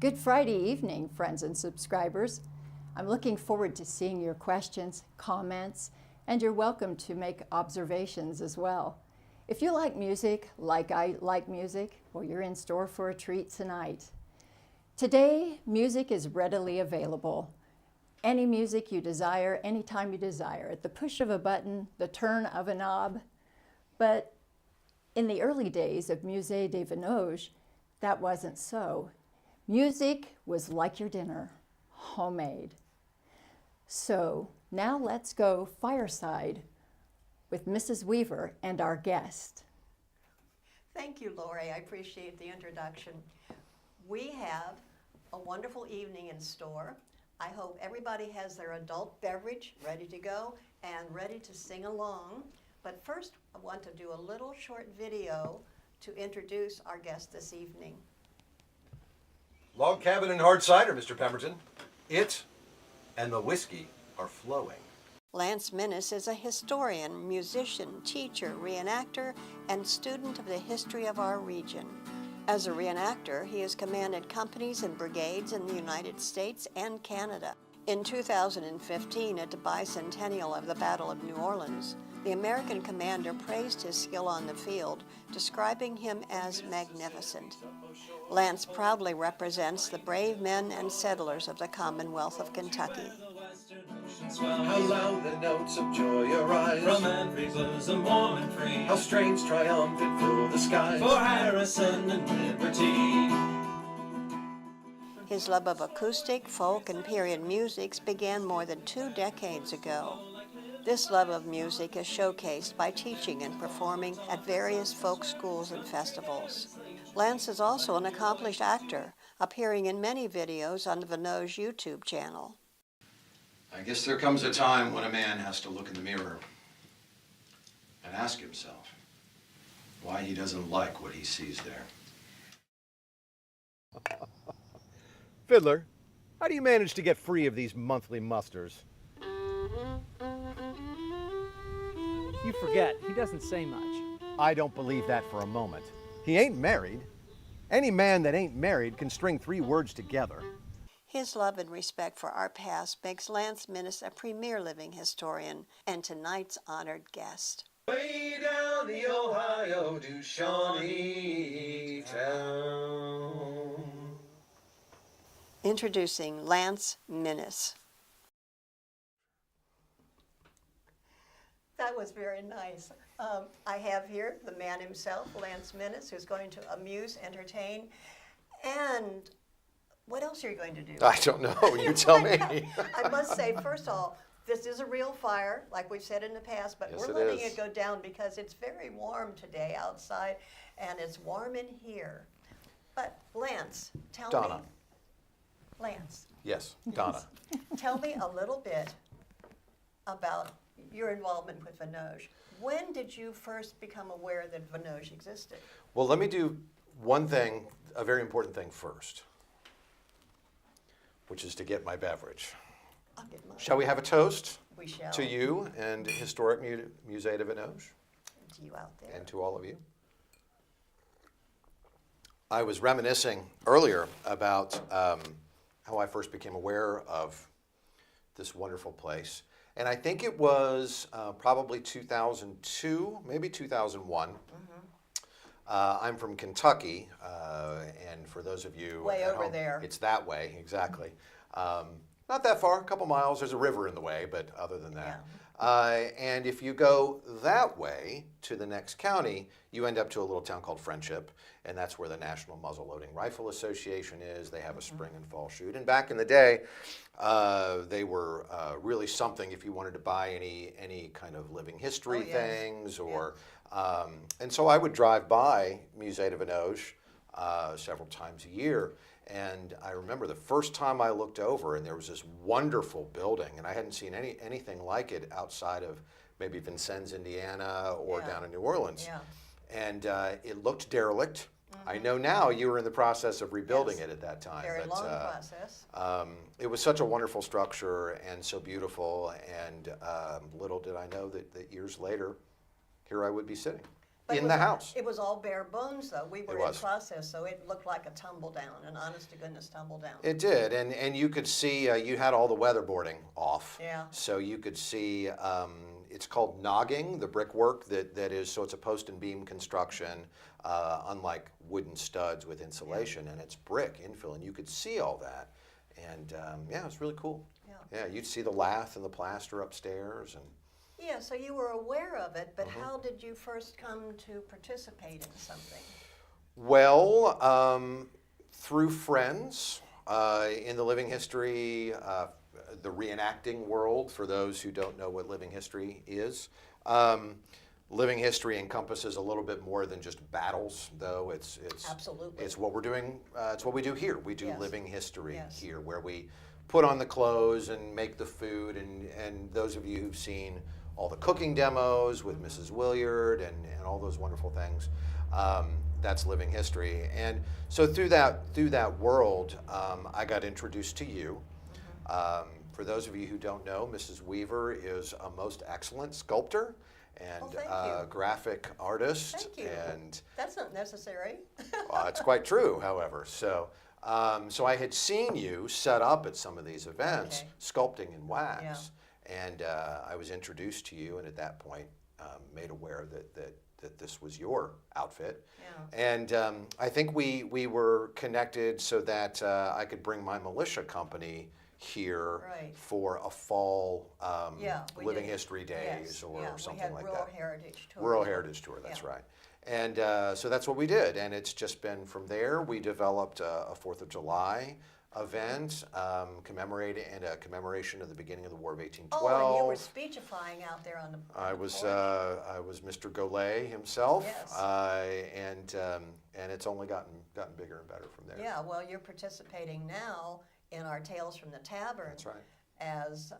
Good Friday evening, friends and subscribers. I'm looking forward to seeing your questions, comments, and you're welcome to make observations as well. If you like music, like I like music, well, you're in store for a treat tonight. Today, music is readily available. Any music you desire, anytime you desire, at the push of a button, the turn of a knob. But in the early days of Musée de Venoge, that wasn't so. Music was like your dinner, homemade. So now let's go fireside with Mrs. Weaver and our guest. Thank you, Lori. I appreciate the introduction. We have a wonderful evening in store. I hope everybody has their adult beverage ready to go and ready to sing along. But first, I want to do a little short video to introduce our guest this evening. Log cabin and hard cider, Mr. Pemberton. It and the whiskey are flowing. Lance Minnis is a historian, musician, teacher, reenactor, and student of the history of our region. As a reenactor, he has commanded companies and brigades in the United States and Canada. In 2015, at the bicentennial of the Battle of New Orleans, the American commander praised his skill on the field, describing him as magnificent. Lance proudly represents the brave men and settlers of the Commonwealth of Kentucky. How loud the notes of joy arise from every bosom warm and free. How strange triumphant fill the skies For Harrison and liberty. His love of acoustic, folk, and period musics began more than 2 decades ago. This love of music is showcased by teaching and performing at various folk schools and festivals. Lance is also an accomplished actor, appearing in many videos on the Venoge YouTube channel. I guess there comes a time when a man has to look in the mirror and ask himself why he doesn't like what he sees there. Fiddler, how do you manage to get free of these monthly musters? You forget, he doesn't say much. I don't believe that for a moment. He ain't married. Any man that ain't married can string 3 words together. His love and respect for our past makes Lance Minnis a premier living historian and tonight's honored guest. Way down the Ohio to Shaunytown. Introducing Lance Minnis. That was very nice. I have here the man himself, Lance Minnis, who's going to amuse, entertain, and what else are you going to do? I don't know. You tell me. I must say, first of all, this is a real fire, like we've said in the past, but Yes, we're it letting is. it go down because it's very warm today outside, and it's warm in here. But Lance, tell Donna. me. Lance, Yes, Donna. tell me a little bit about your involvement with Venoge. When did you first become aware that Venoge existed? Well, let me do one thing, a very important thing first, which is to get my beverage. I'll get mine. Shall we have a toast We shall. to you and Historic Musée de Venoge, To you out there. and to all of you? I was reminiscing earlier about how I first became aware of this wonderful place. And I think it was probably 2002, maybe 2001. I'm from Kentucky, and for those of you Way at over home, there. it's that way, exactly. Not that far, a couple miles. There's a river in the way, but other than that. And if you go that way to the next county, you end up to a little town called Friendship, and that's where the National Muzzle-Loading Rifle Association is. They have a spring and fall shoot. And back in the day, they were really something if you wanted to buy any kind of living history Oh, yes. things, or and so I would drive by Musée de Venoge several times a year. And I remember the first time I looked over, and there was this wonderful building, and I hadn't seen anything like it outside of maybe Vincennes, Indiana, or Yeah. down in New Orleans. Yeah. And it looked derelict. I know now you were in the process of rebuilding Yes. it at that time. Very but, long process. it was such a wonderful structure and so beautiful, and little did I know that years later, here I would be sitting. But in the house. It was all bare bones, though. We were It in was. process, so it looked like a tumble down, an honest to goodness tumble down. It did, and you could see you had all the weatherboarding off. Yeah. So you could see it's called nogging, the brickwork that is, so it's a post and beam construction, unlike wooden studs with insulation, and it's brick infill, and you could see all that, and yeah, it was really cool. Yeah, you'd see the lath and the plaster upstairs, and. Yeah, so you were aware of it, but Mm-hmm. how did you first come to participate in something? Well, through friends in the living history, the reenacting world, for those who don't know what living history is. Living history encompasses a little bit more than just battles, though. It's Absolutely. It's what we're doing. It's what we do here. We do Yes. living history Yes. here, where we put on the clothes and make the food. And those of you who've seen all the cooking demos with Mrs. Williard and all those wonderful things, that's living history. And so through that world, I got introduced to you. For those of you who don't know, Mrs. Weaver is a most excellent sculptor and thank you. graphic artist. Thank you. And That's not necessary. it's quite true, however. So I had seen you set up at some of these events, Okay. sculpting in wax, and I was introduced to you, and at that point, made aware that this was your outfit. Yeah. And I think we were connected so that I could bring my militia company here Right. for a fall We living did. history days Yes, or yeah, something we had like Rural that. Heritage Tour. Rural Heritage Tour, that's Yeah. right. And so that's what we did, and it's just been from there. We developed a 4th of July event, and a commemoration of the beginning of the War of 1812. Oh, and you were speechifying out there on the I on the was porch. Mr. Golay himself, Yes. and it's only gotten bigger and better from there. Yeah, well, you're participating now in our Tales from the Tavern. That's right. As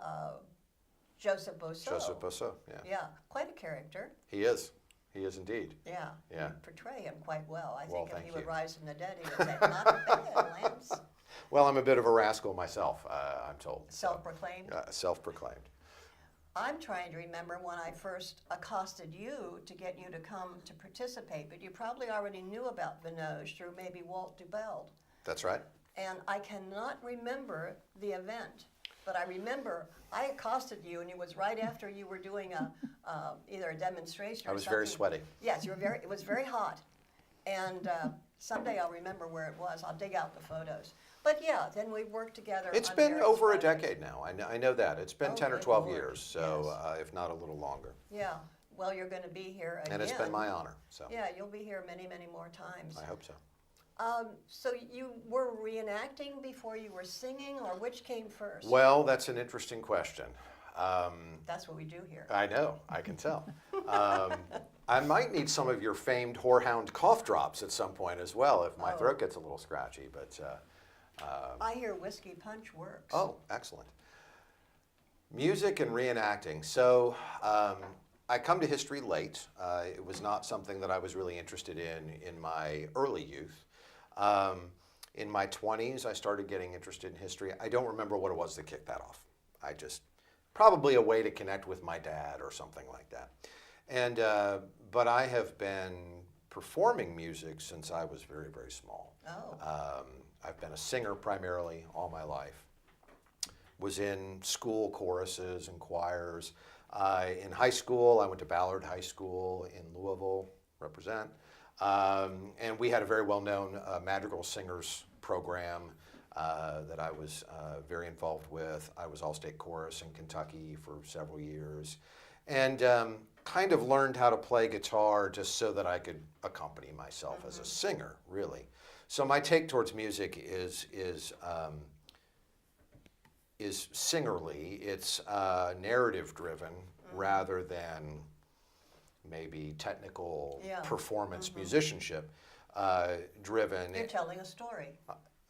Joseph Bousseau. Joseph Bousseau, yeah. Yeah, quite a character. He is indeed. Yeah. Yeah. You portray him quite well. I Well, think if thank he would you. rise from the dead, he would say, "Not bad, Lance." Well, I'm a bit of a rascal myself, I'm told. so, Self-proclaimed. Self-proclaimed. I'm trying to remember when I first accosted you to get you to come to participate, but you probably already knew about Venoge through maybe Walt Dubeld. That's right. And I cannot remember the event, but I remember I accosted you, and it was right after you were doing either a demonstration or something. I was very sweaty. Yes, it was very hot. And someday I'll remember where it was. I'll dig out the photos. But yeah, then we worked together. It's on been various over a projects. decade now. I know that. It's been Oh, 10 or good 12 Lord. years, so Yes. if not a little longer. Yeah, well, you're going to be here again. And it's been my honor, so Yeah, you'll be here many, many more times. I hope so. So you were reenacting before you were singing, or which came first? Well, that's an interesting question. That's what we do here. I know, I can tell. I might need some of your famed whorehound cough drops at some point as well if my Oh. throat gets a little scratchy, but I hear whiskey punch works. oh, excellent. Music and reenacting. So I come to history late. It was not something that I was really interested in my early youth. In my 20s, I started getting interested in history. I don't remember what it was that kicked that off. Probably a way to connect with my dad or something like that. And but I have been performing music since I was very, very small. Oh. I've been a singer primarily all my life. Was in school choruses and choirs. In high school, I went to Ballard High School in Louisville, represent. And we had a very well-known madrigal singers program that I was very involved with. I was all-state chorus in Kentucky for several years. And kind of learned how to play guitar just so that I could accompany myself as a singer, really. So my take towards music is singerly. It's narrative-driven rather than maybe technical performance musicianship driven. You're telling a story.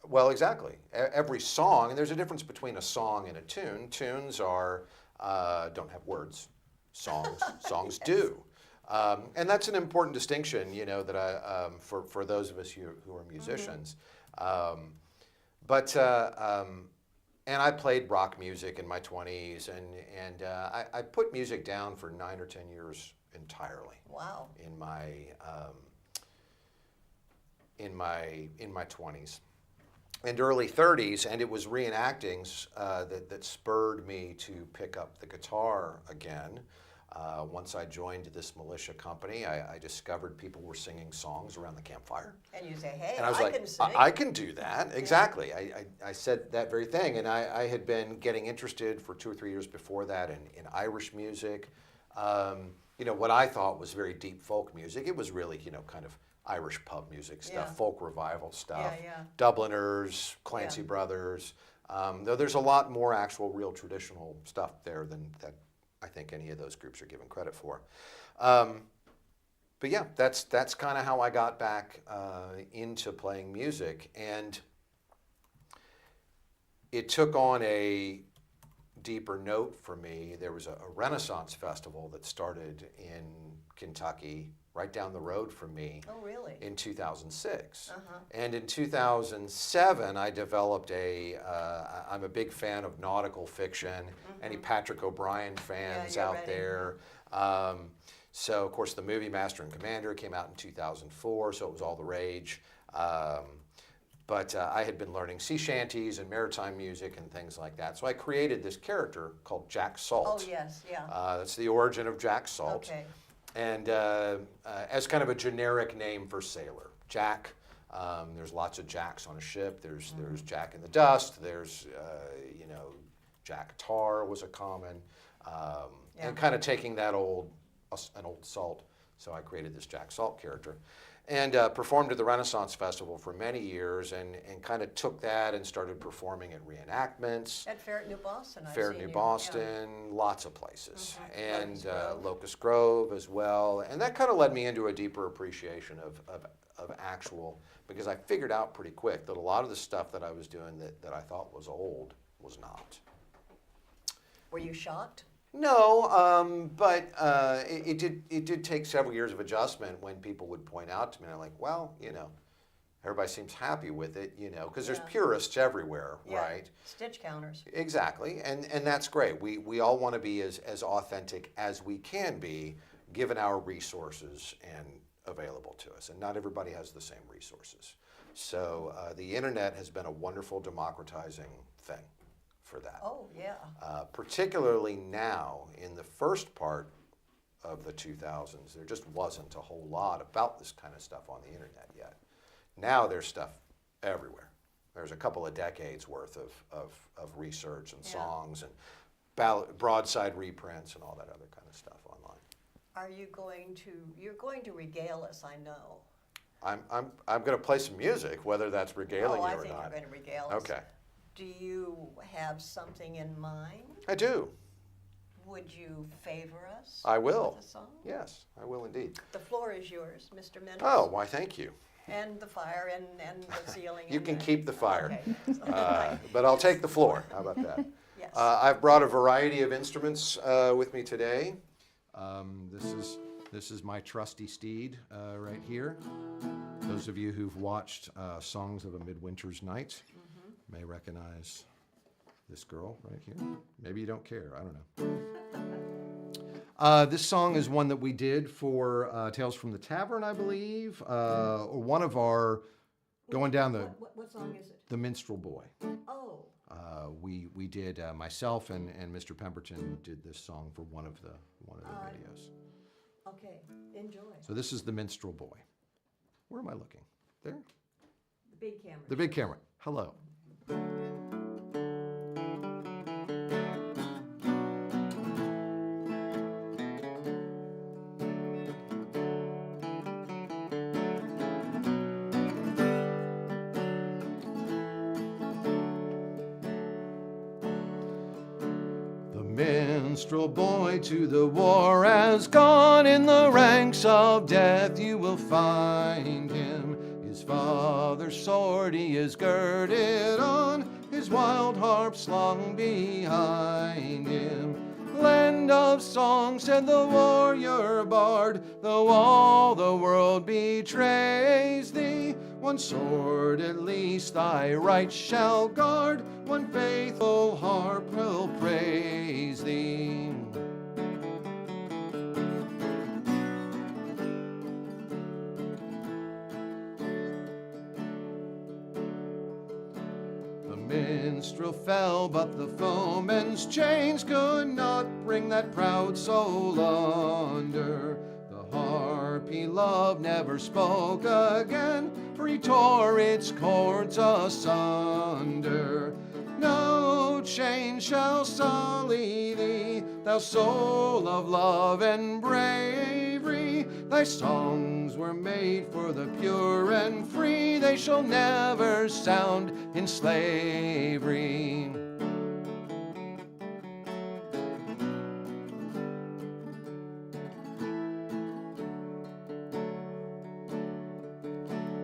Well, exactly. Every song, and there's a difference between a song and a tune. Tunes are don't have words. Songs do. And that's an important distinction, that I for those of us who are musicians. And I played rock music in my 20s, and I put music down for 9 or 10 years entirely. Wow. In my 20s and early 30s, and it was reenactings that spurred me to pick up the guitar again. Once I joined this militia company, I discovered people were singing songs around the campfire. And you say, hey, And I was can like, sing. I can do that. Exactly. I said that very thing. And I had been getting interested for 2 or 3 years before that in Irish music. What I thought was very deep folk music. It was really, kind of Irish pub music stuff, Yeah. folk revival stuff, Yeah. Dubliners, Clancy Yeah. Brothers. Though there's a lot more actual, real traditional stuff there than that I think any of those groups are given credit for. But yeah, that's kind of how I got back into playing music, and it took on a deeper note for me. There was a Renaissance festival that started in Kentucky, right down the road from me. Oh, really? In 2006. Uh-huh. And in 2007, I developed I'm a big fan of nautical fiction. Any Patrick O'Brien fans you're out ready. there? So, of course, the movie Master and Commander came out in 2004, so it was all the rage. But I had been learning sea shanties and maritime music and things like that. So I created this character called Jack Salt. Oh, yes, yeah. That's the origin of Jack Salt. Okay. And as kind of a generic name for sailor, Jack. There's lots of Jacks on a ship. There's Jack in the Dust. There's Jack Tar was a common, and kind of taking that an old salt. So I created this Jack Salt character, and performed at the Renaissance Festival for many years, and kind of took that and started performing at reenactments. At Fair at New Boston, I've Fair seen New you. Boston, lots of places, and Locust Grove. Locust Grove as well, and that kind of led me into a deeper appreciation of actual, because I figured out pretty quick that a lot of the stuff that I was doing that I thought was old was not. Were you shocked? No, but it did take several years of adjustment when people would point out to me, and I'm like, well, everybody seems happy with it, because there's Yeah. purists everywhere, Yeah. right? Stitch counters. Exactly, and that's great. We all want to be as authentic as we can be, given our resources and available to us, and not everybody has the same resources. So the internet has been a wonderful democratizing thing for that. Oh, yeah. Particularly now, in the first part of the 2000s, there just wasn't a whole lot about this kind of stuff on the internet yet. Now there's stuff everywhere. There's a couple of decades worth of research and Yeah. songs and broadside reprints and all that other kind of stuff online. Are you you're going to regale us, I know. I'm going to play some music, whether that's regaling Oh, you I or think not. you're going to regale us. Okay, Do you have something in mind? I do. Would you favor us? I will. With a song? Yes, I will indeed. The floor is yours, Mr. Minnis. Oh, why, thank you. And the fire and the ceiling. You and can the- keep the fire. Okay. But I'll take the floor. How about that? Yes. I've brought a variety of instruments with me today. This is my trusty steed right here. Those of you who've watched Songs of a Midwinter's Night may recognize this girl right here. Maybe you don't care. I don't know. This song is one that we did for Tales from the Tavern, I believe, or one of our going down the What song is it? the Minstrel Boy. Oh, We did myself and Mr. Pemberton did this song for one of the videos. okay. Enjoy. So this is the Minstrel Boy. Where am I looking? There? The big camera. The big camera. Hello. Minstrel boy to the war has gone. In the ranks of death you will find him. His father's sword he is girded on, his wild harp slung behind him. Land of song, said the warrior bard, though all the world betrays thee, one sword at least thy right shall guard, one faithful harp will praise thee. minstrel fell, but the foeman's chains could not bring that proud soul under. The harp he loved never spoke again, for he tore its cords asunder. No chain shall sully thee, thou soul of love and bravery. Thy songs were made for the pure and free, they shall never sound in slavery.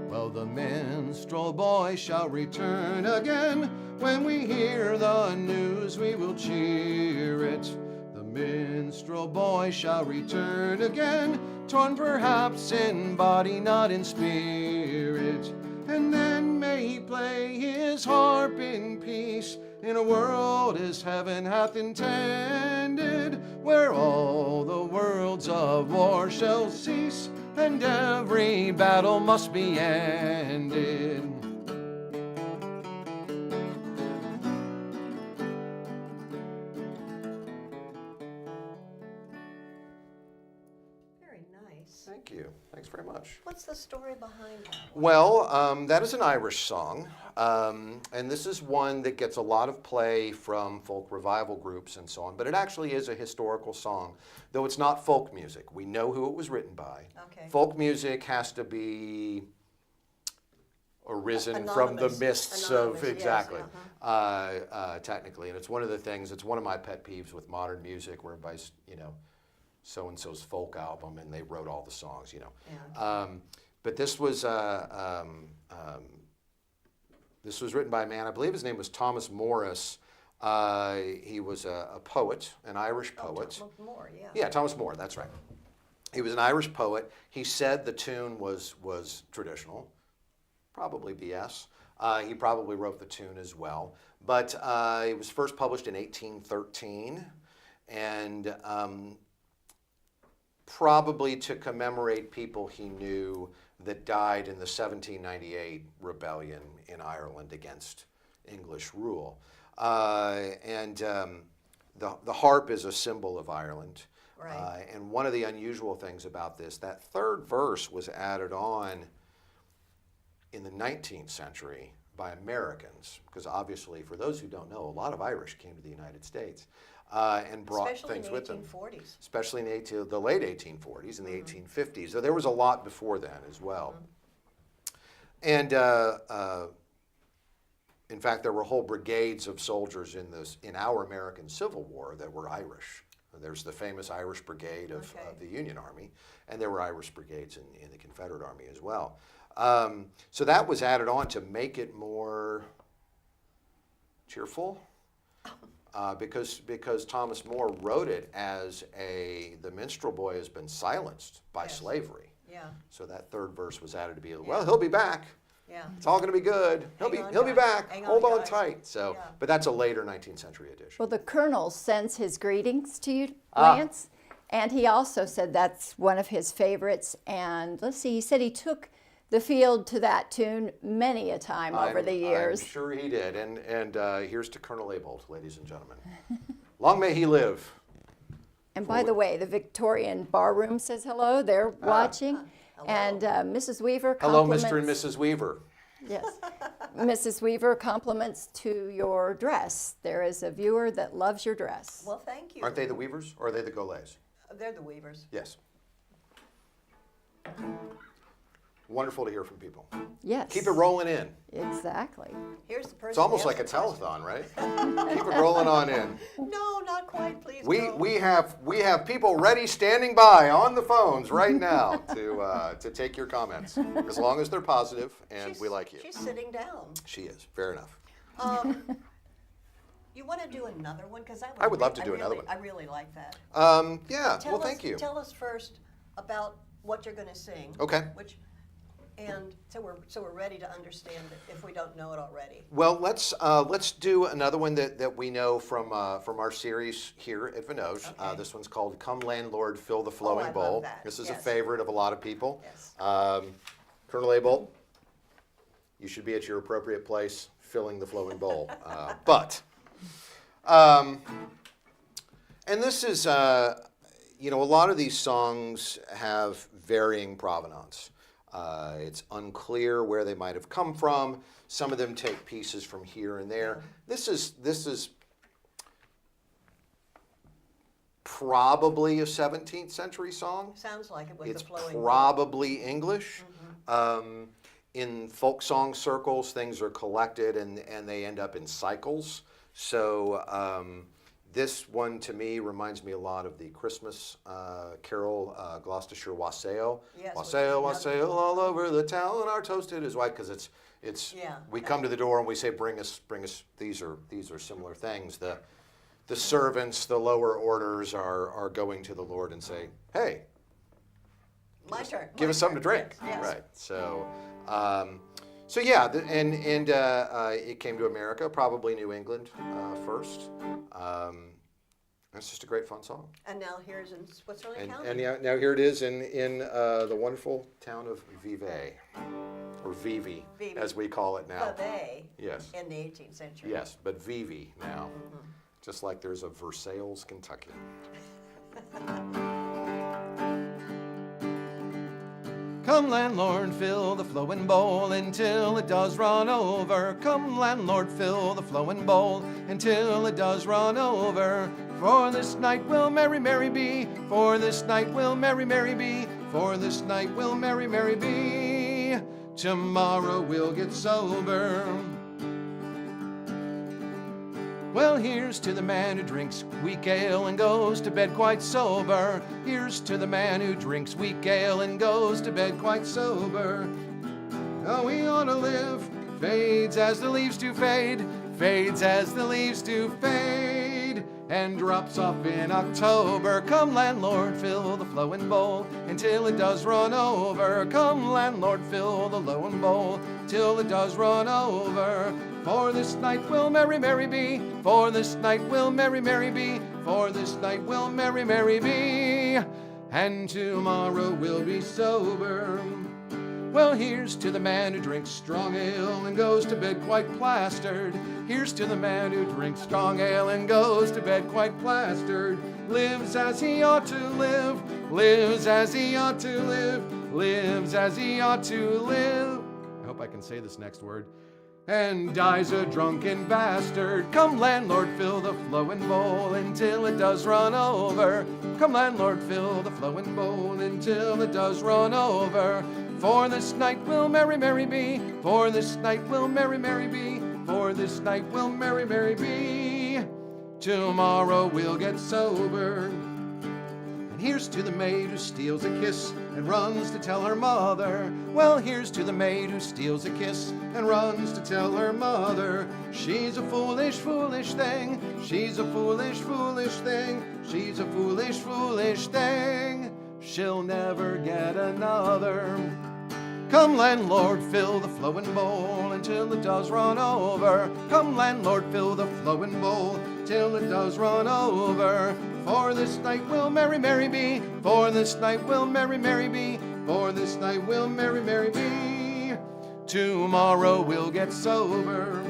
Well, the minstrel boy shall return again. When we hear the news, we will cheer it. The minstrel boy shall return again, torn perhaps in body, not in spirit. And then may he play his harp in peace, in a world as heaven hath intended, where all the worlds of war shall cease, and every battle must be ended. Very nice. Thank you. Thanks very much. What's the story behind that one? Well, that is an Irish song, and this is one that gets a lot of play from folk revival groups and so on, but it actually is a historical song, though it's not folk music. We know who it was written by. Okay. Folk music has to be arisen from the Anonymous. mists Anonymous, of, yes, exactly, technically, and it's one of the things, it's one of my pet peeves with modern music, where everybody's, so-and-so's folk album, and they wrote all the songs, Yeah. But this was written by a man, I believe his name was Thomas Morris. He was a poet, an Irish poet. Thomas More, yeah. Yeah, Thomas More, that's right. He was an Irish poet. He said the tune was traditional, probably BS. He probably wrote the tune as well. But it was first published in 1813, and probably to commemorate people he knew that died in the 1798 rebellion in Ireland against English rule. The harp is a symbol of Ireland. Right. And one of the unusual things about this, that third verse was added on in the 19th century by Americans, because obviously, for those who don't know, a lot of Irish came to the United States and brought Especially things in the with them. 1840s. Especially in the late 1840s and the 1850s. So there was a lot before then as well. And in fact, there were whole brigades of soldiers in our American Civil War that were Irish. There's the famous Irish Brigade of the Union Army, and there were Irish brigades in the Confederate Army as well. So that was added on to make it more cheerful, because Thomas More wrote it as the minstrel boy has been silenced by slavery. Yeah. So that third verse was added to be, well, he'll be back. Yeah. It's all going to be good. He'll be back. Hold on tight. So, but that's a later 19th century edition. Well, the Colonel sends his greetings to you, Lance, and he also said that's one of his favorites. And let's see, he said he took the field to that tune many a time over the years. I'm sure he did. And here's to Colonel Abold, ladies and gentlemen. Long may he live. And by the way, the Victorian Barroom says hello. They're watching. Hello. And Mrs. Weaver Hello, compliments. Mr. and Mrs. Weaver. Yes. Mrs. Weaver compliments to your dress. There is a viewer that loves your dress. Well, thank you. Aren't they the Weavers or are they the Golets? They're the Weavers. Yes. Wonderful to hear from people. Yes. Keep it rolling in. Exactly. Here's the person. It's almost like a telethon, right? Keep it rolling on in. No, not quite. Please. We have people ready, standing by on the phones right now to take your comments, as long as they're positive and we like you. She's sitting down. She is. Fair enough. You want to do another one? Because I would love to do another one. I really like that. Yeah. Tell Well, us, thank you. Tell us first about what you're going to sing. Okay. And so we're ready to understand it if we don't know it already. Well, let's do another one that we know from our series here at Venoge. Okay. This one's called "Come Landlord, Fill the Flowing I Bowl." love that. This is Yes. a favorite of a lot of people. Yes. Colonel Abold, you should be at your appropriate place filling the flowing bowl. And this is, you know, a lot of these songs have varying provenance. It's unclear where they might have come from. Some of them take pieces from here and there. This is probably a 17th century song. Sounds like it with It's the flowing bowl. probably English. In folk song circles, things are collected and they end up in cycles. So this one to me reminds me a lot of the Christmas carol, Gloucestershire Wassail. Yes, Wassail, which is another- wassail all over the town, our toasted is white, because it's Yeah. we come to the door and we say, bring us. These are similar things. The servants, the lower orders are going to the Lord and say, hey, My turn. give my us something to turn, drink. yes. Right. So, so yeah, it came to America, probably New England first. It's just a great fun song. And now here's in Switzerland And, County. and now here it is in the wonderful town of Vevey, or Vivi, Vivi. as we call it now. Vevey Yes. in the 18th century. Yes, but Vivi now, just like there's a Versailles, Kentucky. Come, landlord, fill the flowing bowl until it does run over. Come, landlord, fill the flowing bowl until it does run over. For this night will merry, merry be. For this night will merry, merry be. For this night will merry, merry be. Tomorrow we'll get sober. Well, here's to the man who drinks weak ale and goes to bed quite sober. Here's to the man who drinks weak ale and goes to bed quite sober. How we ought to live fades as the leaves do fade, fades as the leaves do fade, and drops off in October. Come, landlord, fill the flowing bowl until it does run over. Come, landlord, fill the flowing bowl till it does run over. For this night will merry, merry be. For this night will merry, merry be. For this night will merry, merry be. And tomorrow we'll be sober. Well, here's to the man who drinks strong ale and goes to bed quite plastered. Here's to the man who drinks strong ale and goes to bed quite plastered. Lives as he ought to live. Lives as he ought to live. Lives as he ought to live. I hope I can say this next word. And dies a drunken bastard. Come, landlord, fill the flowing bowl until it does run over. Come, landlord, fill the flowing bowl until it does run over. For this night will merry, merry be. For this night will merry, merry be. For this night will merry, merry be. Tomorrow we'll get sober. Here's to the maid who steals a kiss and runs to tell her mother. Well, here's to the maid who steals a kiss and runs to tell her mother. She's a foolish, foolish thing. She's a foolish, foolish thing. She's a foolish, foolish thing. She'll never get another. Come, landlord, fill the flowing bowl until it does run over. Come, landlord, fill the flowing bowl till it does run over. For this night will merry, merry be. For this night will merry, merry be. For this night will merry, merry be. Tomorrow we'll get sober.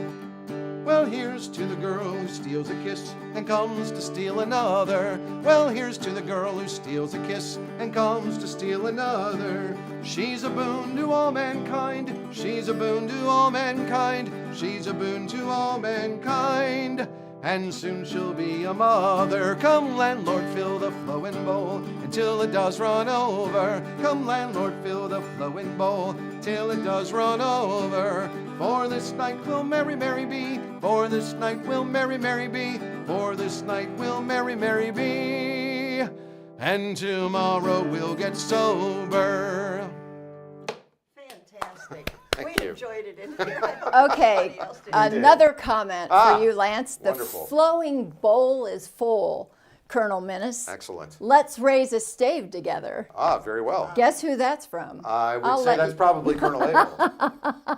Well, here's to the girl who steals a kiss and comes to steal another. Well, here's to the girl who steals a kiss and comes to steal another. She's a boon to all mankind. She's a boon to all mankind. She's a boon to all mankind. And soon she'll be a mother. Come, landlord, fill the flowing bowl until it does run over. Come, landlord, fill the flowing bowl till it does run over. For this night will merry, merry be. For this night will merry, merry be. For this night will merry, merry be. And tomorrow we'll get sober. Fantastic. Thank We you. enjoyed it in here. I hope Okay, everybody else did. another comment Ah, for you, Lance. The wonderful. flowing bowl is full, Colonel Minnis. Excellent. Let's raise a stave together. Ah, very well. Guess who that's from? I would I'll say let that's you- probably Colonel Abel.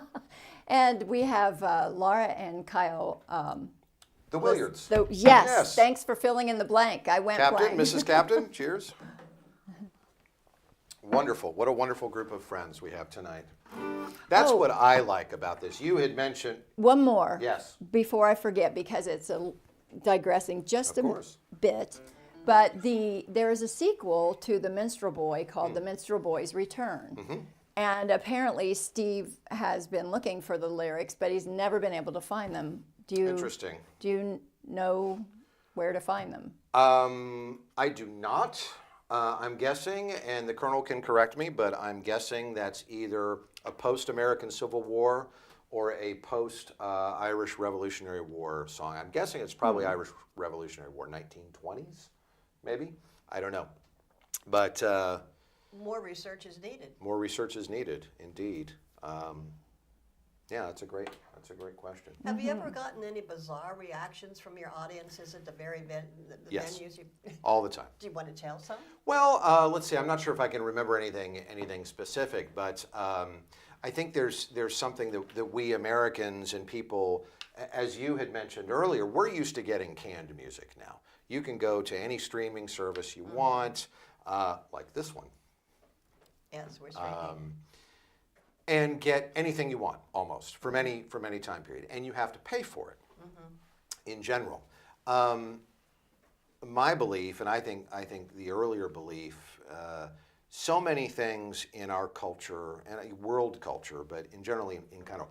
And we have Laura and Kyle. The Williards. Yes, thanks for filling in the blank. I went Captain, blank. Mrs. Captain, cheers. Wonderful. What a wonderful group of friends we have tonight. That's Oh. what I like about this. You had mentioned, One more. yes, Before I forget, because it's digressing just of a course. bit. But there is a sequel to The Minstrel Boy called Mm. The Minstrel Boy's Return. Mm-hmm. And apparently Steve has been looking for the lyrics, but he's never been able to find them. Interesting. Do you know where to find them? I do not. I'm guessing, and the Colonel can correct me, but I'm guessing that's either a post-American Civil War or a post-Irish Revolutionary War song. I'm guessing it's probably Irish Revolutionary War, 1920s, maybe? I don't know. But More research is needed. more research is needed, indeed. Yeah, that's a great question. Have you ever gotten any bizarre reactions from your audiences at the Yes. venues? All the time. Do you want to tell some? Well, let's see. I'm not sure if I can remember anything specific, but I think there's something that we Americans and people, as you had mentioned earlier, we're used to getting canned music now. You can go to any streaming service you want, like this one, Yes, we're streaming. and get anything you want almost from any time period, and you have to pay for it. In general. My belief, and I think the earlier belief, so many things in our culture and world culture, but in generally in kind of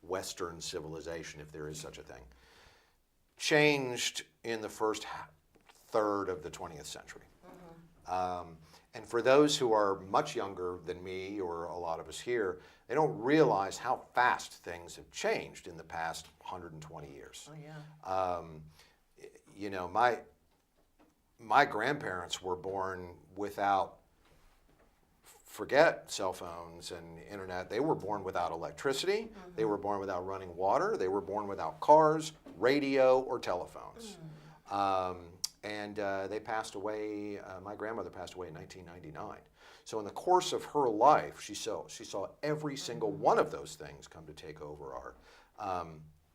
Western civilization, if there is such a thing, changed in the first third of the 20th century. And for those who are much younger than me or a lot of us here, they don't realize how fast things have changed in the past 120 years. Oh, yeah. You know, my grandparents were born without, forget cell phones and internet, they were born without electricity, they were born without running water, they were born without cars, radio, or telephones. And they passed away, my grandmother passed away in 1999. So in the course of her life, she saw every single one of those things come to take over our,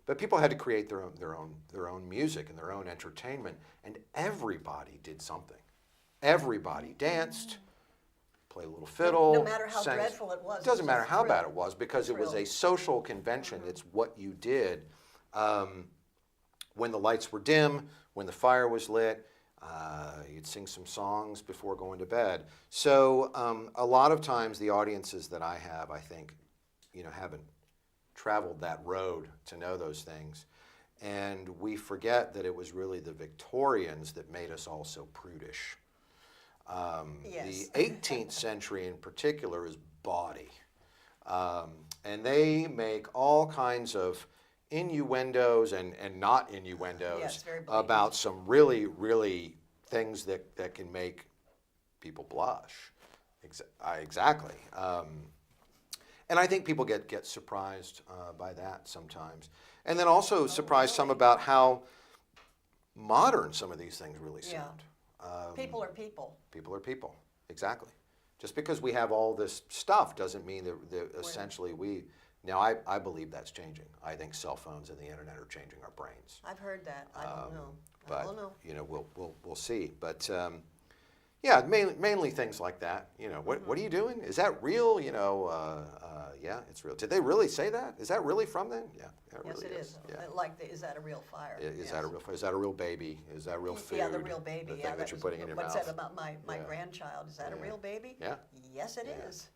but people had to create their own music and their own entertainment, and everybody did something. Everybody danced, played a little fiddle. No matter how sang. dreadful it was. It doesn't was matter just a how thrill. bad it was, because it was Thrill. a social convention. It's what you did. When the lights were dim, when the fire was lit, you'd sing some songs before going to bed. So a lot of times the audiences that I have, I think, haven't traveled that road to know those things. And we forget that it was really the Victorians that made us all so prudish. Yes. The 18th century in particular is bawdy. And they make all kinds of innuendos and not innuendos Yes, very blatant. about some really, really things that can make people blush. Exactly. And I think people get surprised by that sometimes. And then also surprised some about how modern some of these things really Yeah. sound. People are people. People are people, exactly. Just because we have all this stuff doesn't mean that essentially now I believe that's changing. I think cell phones and the internet are changing our brains. I've heard that. I don't know. I But don't know. we'll see. But yeah, mainly things like that. What are you doing? Is that real? Yeah, it's real. Did they really say that? Is that really from them? Yeah, it Yes, really it is. Yeah. Is that a real fire? Is that a real? Is that a real baby? Is that real food? Yeah, the real baby. The Yeah, thing that you're was putting in your what mouth. said about my Yeah. grandchild. Is that a Yeah. real baby? Yeah. Yes, it Yeah. is.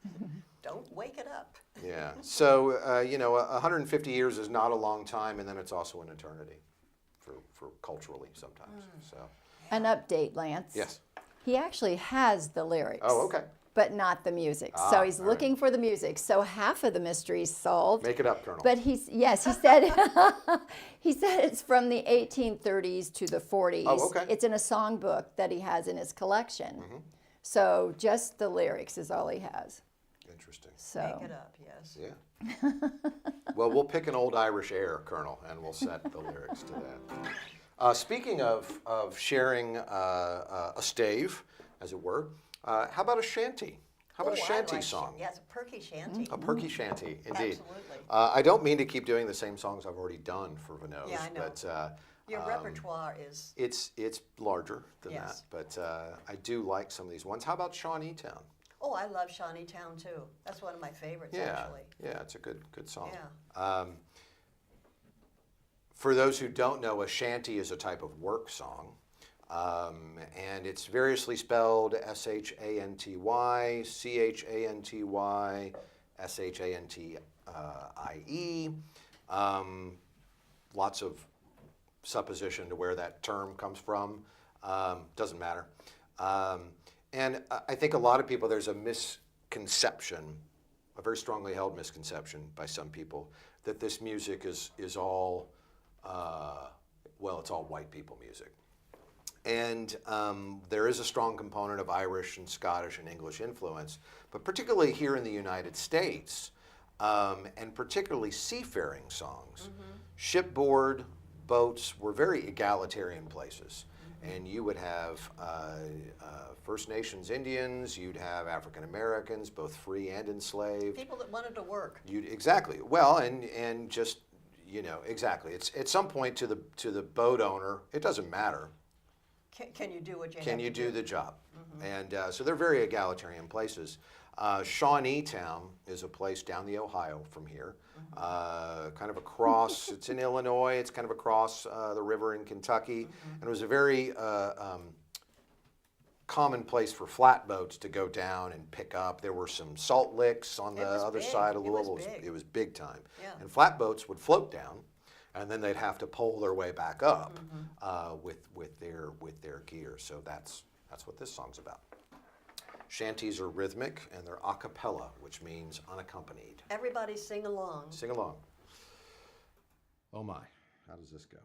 Don't wake it up. Yeah. So 150 years is not a long time, and then it's also an eternity, for culturally sometimes. So An update, Lance. yes. He actually has the lyrics. Oh, okay. But not the music. So he's all right. looking for the music. So half of the mystery is solved. Make it up, Colonel. But he said he said it's from the 1830s to the 40s. Oh, okay. It's in a songbook that he has in his collection. So just the lyrics is all he has. Interesting. So Make it up. Yes. Yeah. Well, we'll pick an old Irish air, Colonel, and we'll set the lyrics to that. Speaking of sharing a stave, as it were, how about a shanty? How about a I shanty like song? Yes, a perky shanty. A perky shanty, indeed. Absolutely. I don't mean to keep doing the same songs I've already done for Venoge, Yeah, I know. but Your repertoire is. it's larger than Yes. that. But I do like some of these ones. How about Shaunytown? Oh, I love Shaunytown too. That's one of my favorites, actually. Yeah, it's a good song. Yeah. For those who don't know, a shanty is a type of work song. And it's variously spelled Shanty, Chanty, Shantie. Lots of supposition to where that term comes from. Doesn't matter. And I think a lot of people, there's a misconception, a very strongly held misconception by some people, that this music is all, it's all white people music. And there is a strong component of Irish and Scottish and English influence, but particularly here in the United States, and particularly seafaring songs. Shipboard boats were very egalitarian places. And you would have First Nations Indians, you'd have African Americans, both free and enslaved. People that wanted to work. Exactly. Well, and just, exactly. It's at some point to the boat owner, it doesn't matter. Can you do what you have Can you to do the job? And so they're very egalitarian places. Shaunytown is a place down the Ohio from here, kind of across, it's in Illinois, it's kind of across the river in Kentucky, and it was a very common place for flatboats to go down and pick up. There were some salt licks on the other side of Louisville. It was big time. Yeah. And flatboats would float down, and then they'd have to pole their way back up with their gear. So that's what this song's about. Shanties are rhythmic and they're a cappella, which means unaccompanied. Everybody sing along. Sing along. Oh my, how does this go?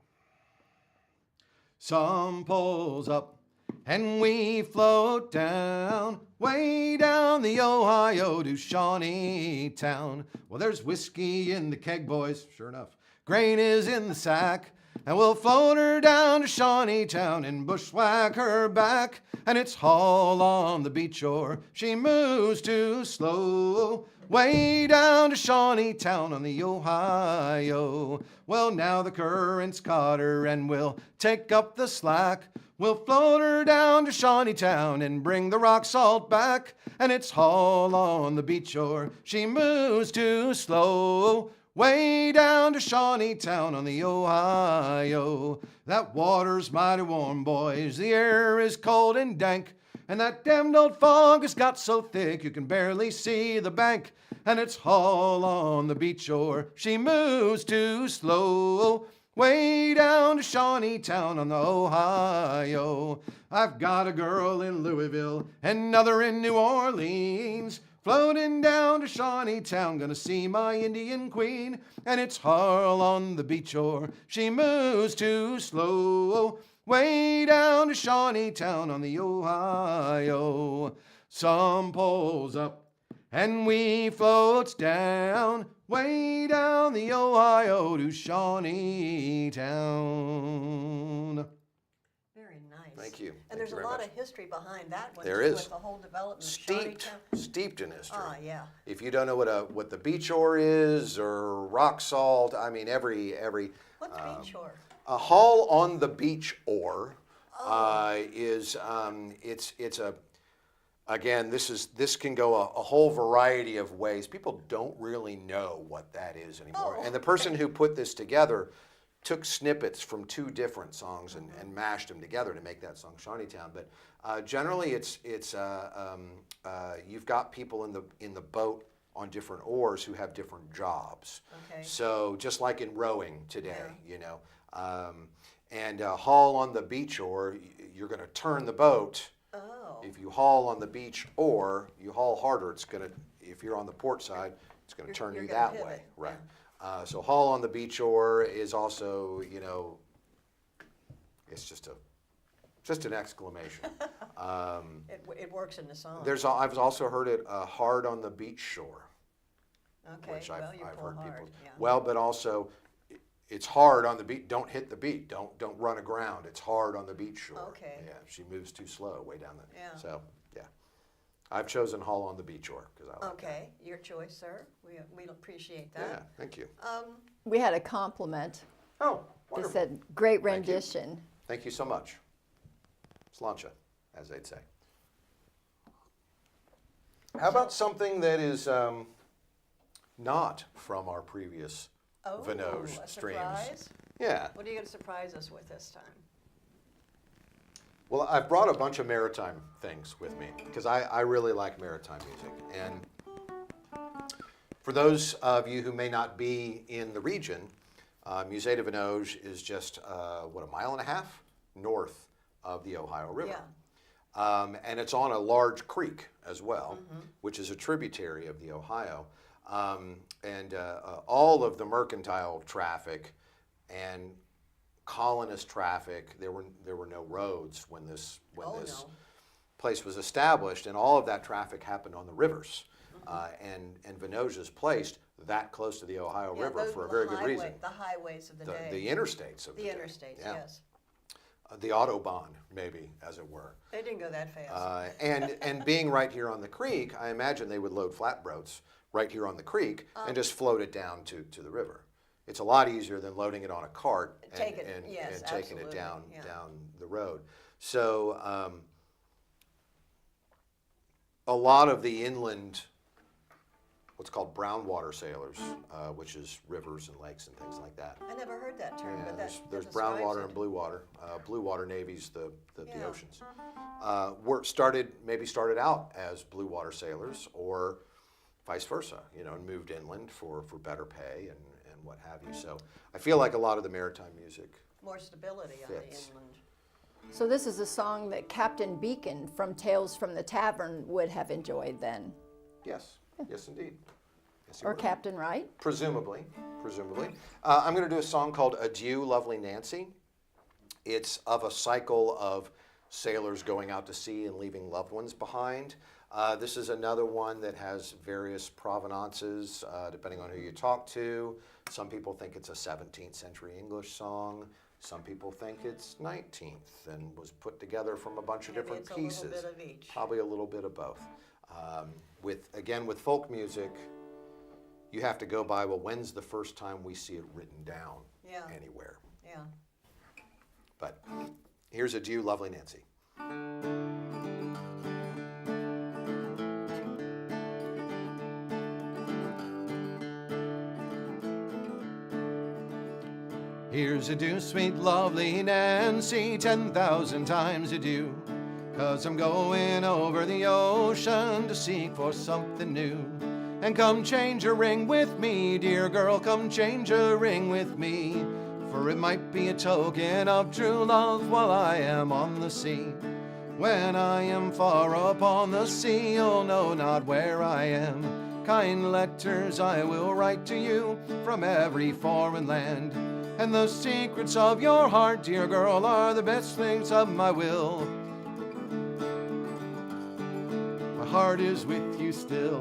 Some pulls up and we float down, way down the Ohio to Shaunytown. Well, there's whiskey in the keg, boys, sure enough. Grain is in the sack, and we'll float her down to Shaunytown and bushwhack her back. And it's haul on the beach shore, she moves too slow, way down to Shaunytown on the Ohio. Well, now the current's caught her and we'll take up the slack. We'll float her down to Shaunytown and bring the rock salt back. And it's haul on the beach shore, she moves too slow, way down to Shaunytown on the Ohio. That water's mighty warm, boys, the air is cold and dank, and that damned old fog has got so thick you can barely see the bank. And it's haul on the beach shore, she moves too slow, way down to Shaunytown on the Ohio. I've got a girl in Louisville, another in New Orleans, floating down to Shaunytown, gonna see my Indian queen. And it's haul on the beach shore, she moves too slow, way down to Shaunytown on the Ohio. Some pulls up and we floats down, way down the Ohio to Shaunytown. Very nice. Thank you. And Thank there's you a very lot much. of history behind that one. There too, is. With the whole development of Shaunytown. Steeped in history. Ah, yeah. If you don't know what the beach ore is or rock salt, I mean every What's beach shore? a haul on the beach ore Oh. is it's a again this can go a whole variety of ways. People don't really know what that is anymore. Oh, And the person who put this together took snippets from two different songs and mashed them together to make that song Shaunytown. But generally, it's you've got people in the boat on different oars who have different jobs. Okay. So just like in rowing today, and haul on the beach oar, you're going to turn the boat. Oh. If you haul on the beach oar, you haul harder. It's going to, if you're on the port side, it's going to turn you're you gonna that pivot, way, right? yeah. So haul on the beach oar is also, it's just an exclamation. It works in the song. I've also heard it hard on the beach shore, Okay, which well, you I've pull heard hard. people. Yeah. Well, but also it's hard on the beach. Don't hit the beat. Don't run aground. It's hard on the beach shore. Okay. Yeah, she moves too slow way down the. Yeah. So yeah, I've chosen haul on the beach shore because I like that. Okay, your choice, sir. We appreciate that. Yeah, thank you. We had a compliment. Oh, They wonderful. said, great Thank you. rendition. Thank you so much. Slancha, as they'd say. How about something that is not from our previous Venoge a streams? surprise? Yeah. What are you going to surprise us with this time? Well, I've brought a bunch of Maritime things with me because I really like Maritime music. And for those of you who may not be in the region, Musée de Venoge is just, a mile and a half north of the Ohio River. Yeah. And it's on a large creek as well, which is a tributary of the Ohio. And all of the mercantile traffic and colonist traffic, there were no roads when this place was established, and all of that traffic happened on the rivers. And Venoge is placed that close to the Ohio River for a very good reason. The highways of the day. The interstates of the day. Interstates, Yeah. yes. The Autobahn, maybe, as it were. They didn't go that fast. And being right here on the creek, I imagine they would load flatboats right here on the creek and just float it down to the river. It's a lot easier than loading it on a cart and taking it down the road. So a lot of the inland, what's called brown water sailors, which is rivers and lakes and things like that. I never heard that term, Yeah, but there's that brown describes water it. and blue water. Blue water navies the Yeah. oceans. Started out as blue water sailors, or vice versa, and moved inland for better pay and what have you. So I feel like a lot of the Maritime music. More stability on the Fits. inland. So this is a song that Captain Beacon from Tales from the Tavern would have enjoyed then. Yes, yes indeed. Yes, he Or would. Captain Wright. Presumably. I'm going to do a song called Adieu, Lovely Nancy. It's of a cycle of sailors going out to sea and leaving loved ones behind. This is another one that has various provenances, depending on who you talk to. Some people think it's a 17th century English song. Some people think it's 19th and was put together from a bunch of Maybe different it's a pieces. little bit of each. Probably a little bit of both. With folk music, you have to go by, well, when's the first time we see it written down anywhere? Yeah. But here's Adieu, Lovely Nancy. Here's adieu, sweet lovely Nancy, 10,000 times adieu. 'Cause I'm going over the ocean to seek for something new. And come change a ring with me, dear girl, come change a ring with me. For it might be a token of true love while I am on the sea. When I am far upon the sea, you'll know not where I am. Kind letters I will write to you from every foreign land. And the secrets of your heart, dear girl, are the best things of my will. My heart is with you still.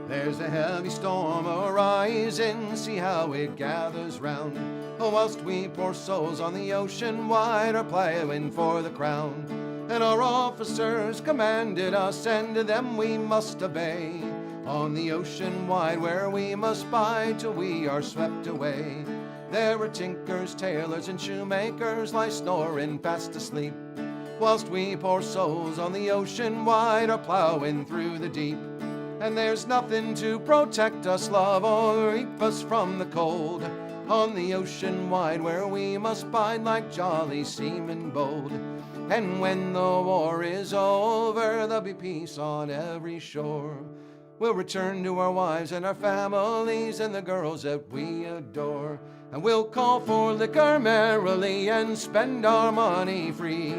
There's a heavy storm arising, see how it gathers round. Oh, whilst we poor souls on the ocean wide are ploughing for the crown. And our officers commanded us, and to them we must obey. On the ocean wide where we must bide till we are swept away. There are tinkers, tailors, and shoemakers lie snoring fast asleep, whilst we poor souls on the ocean wide are ploughing through the deep. And there's nothing to protect us, love, or keep us from the cold. On the ocean wide where we must bide like jolly seamen bold. And when the war is over, there'll be peace on every shore. We'll return to our wives and our families and the girls that we adore. And we'll call for liquor merrily and spend our money free.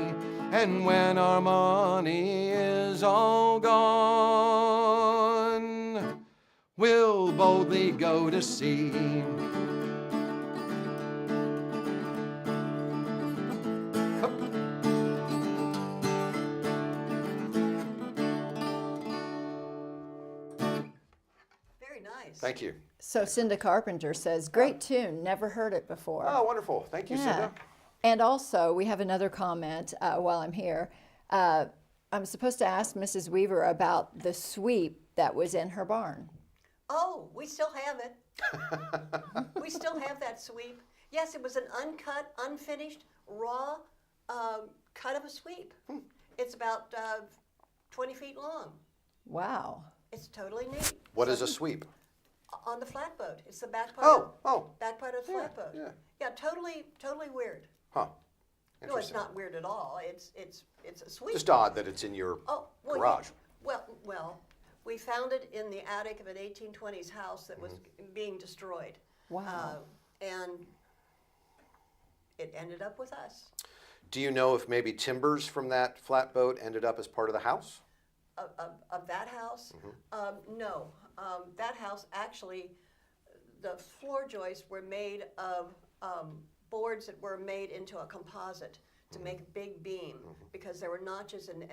And when our money is all gone, we'll boldly go to sea. Very nice. Thank you. So Cinda Carpenter says, great tune, never heard it before. Oh, wonderful. Thank you, Cinda. And also, we have another comment while I'm here. I'm supposed to ask Mrs. Weaver about the sweep that was in her barn. Oh, we still have it. We still have that sweep. Yes, it was an uncut, unfinished, raw cut of a sweep. It's about 20 feet long. Wow. It's totally neat. What is a sweep? On the flatboat. It's the back part. Oh, Back part of the flatboat. yeah. Yeah, totally weird. huh. No, it's Interesting. not weird at all. It's a sweep. Just odd that it's in your Oh, well, garage. Well, we found it in the attic of an 1820s house that was being destroyed. Wow. And it ended up with us. Do you know if maybe timbers from that flatboat ended up as part of the house? Of that house? No. That house actually, the floor joists were made of boards that were made into a composite to make a big beam because there were notches and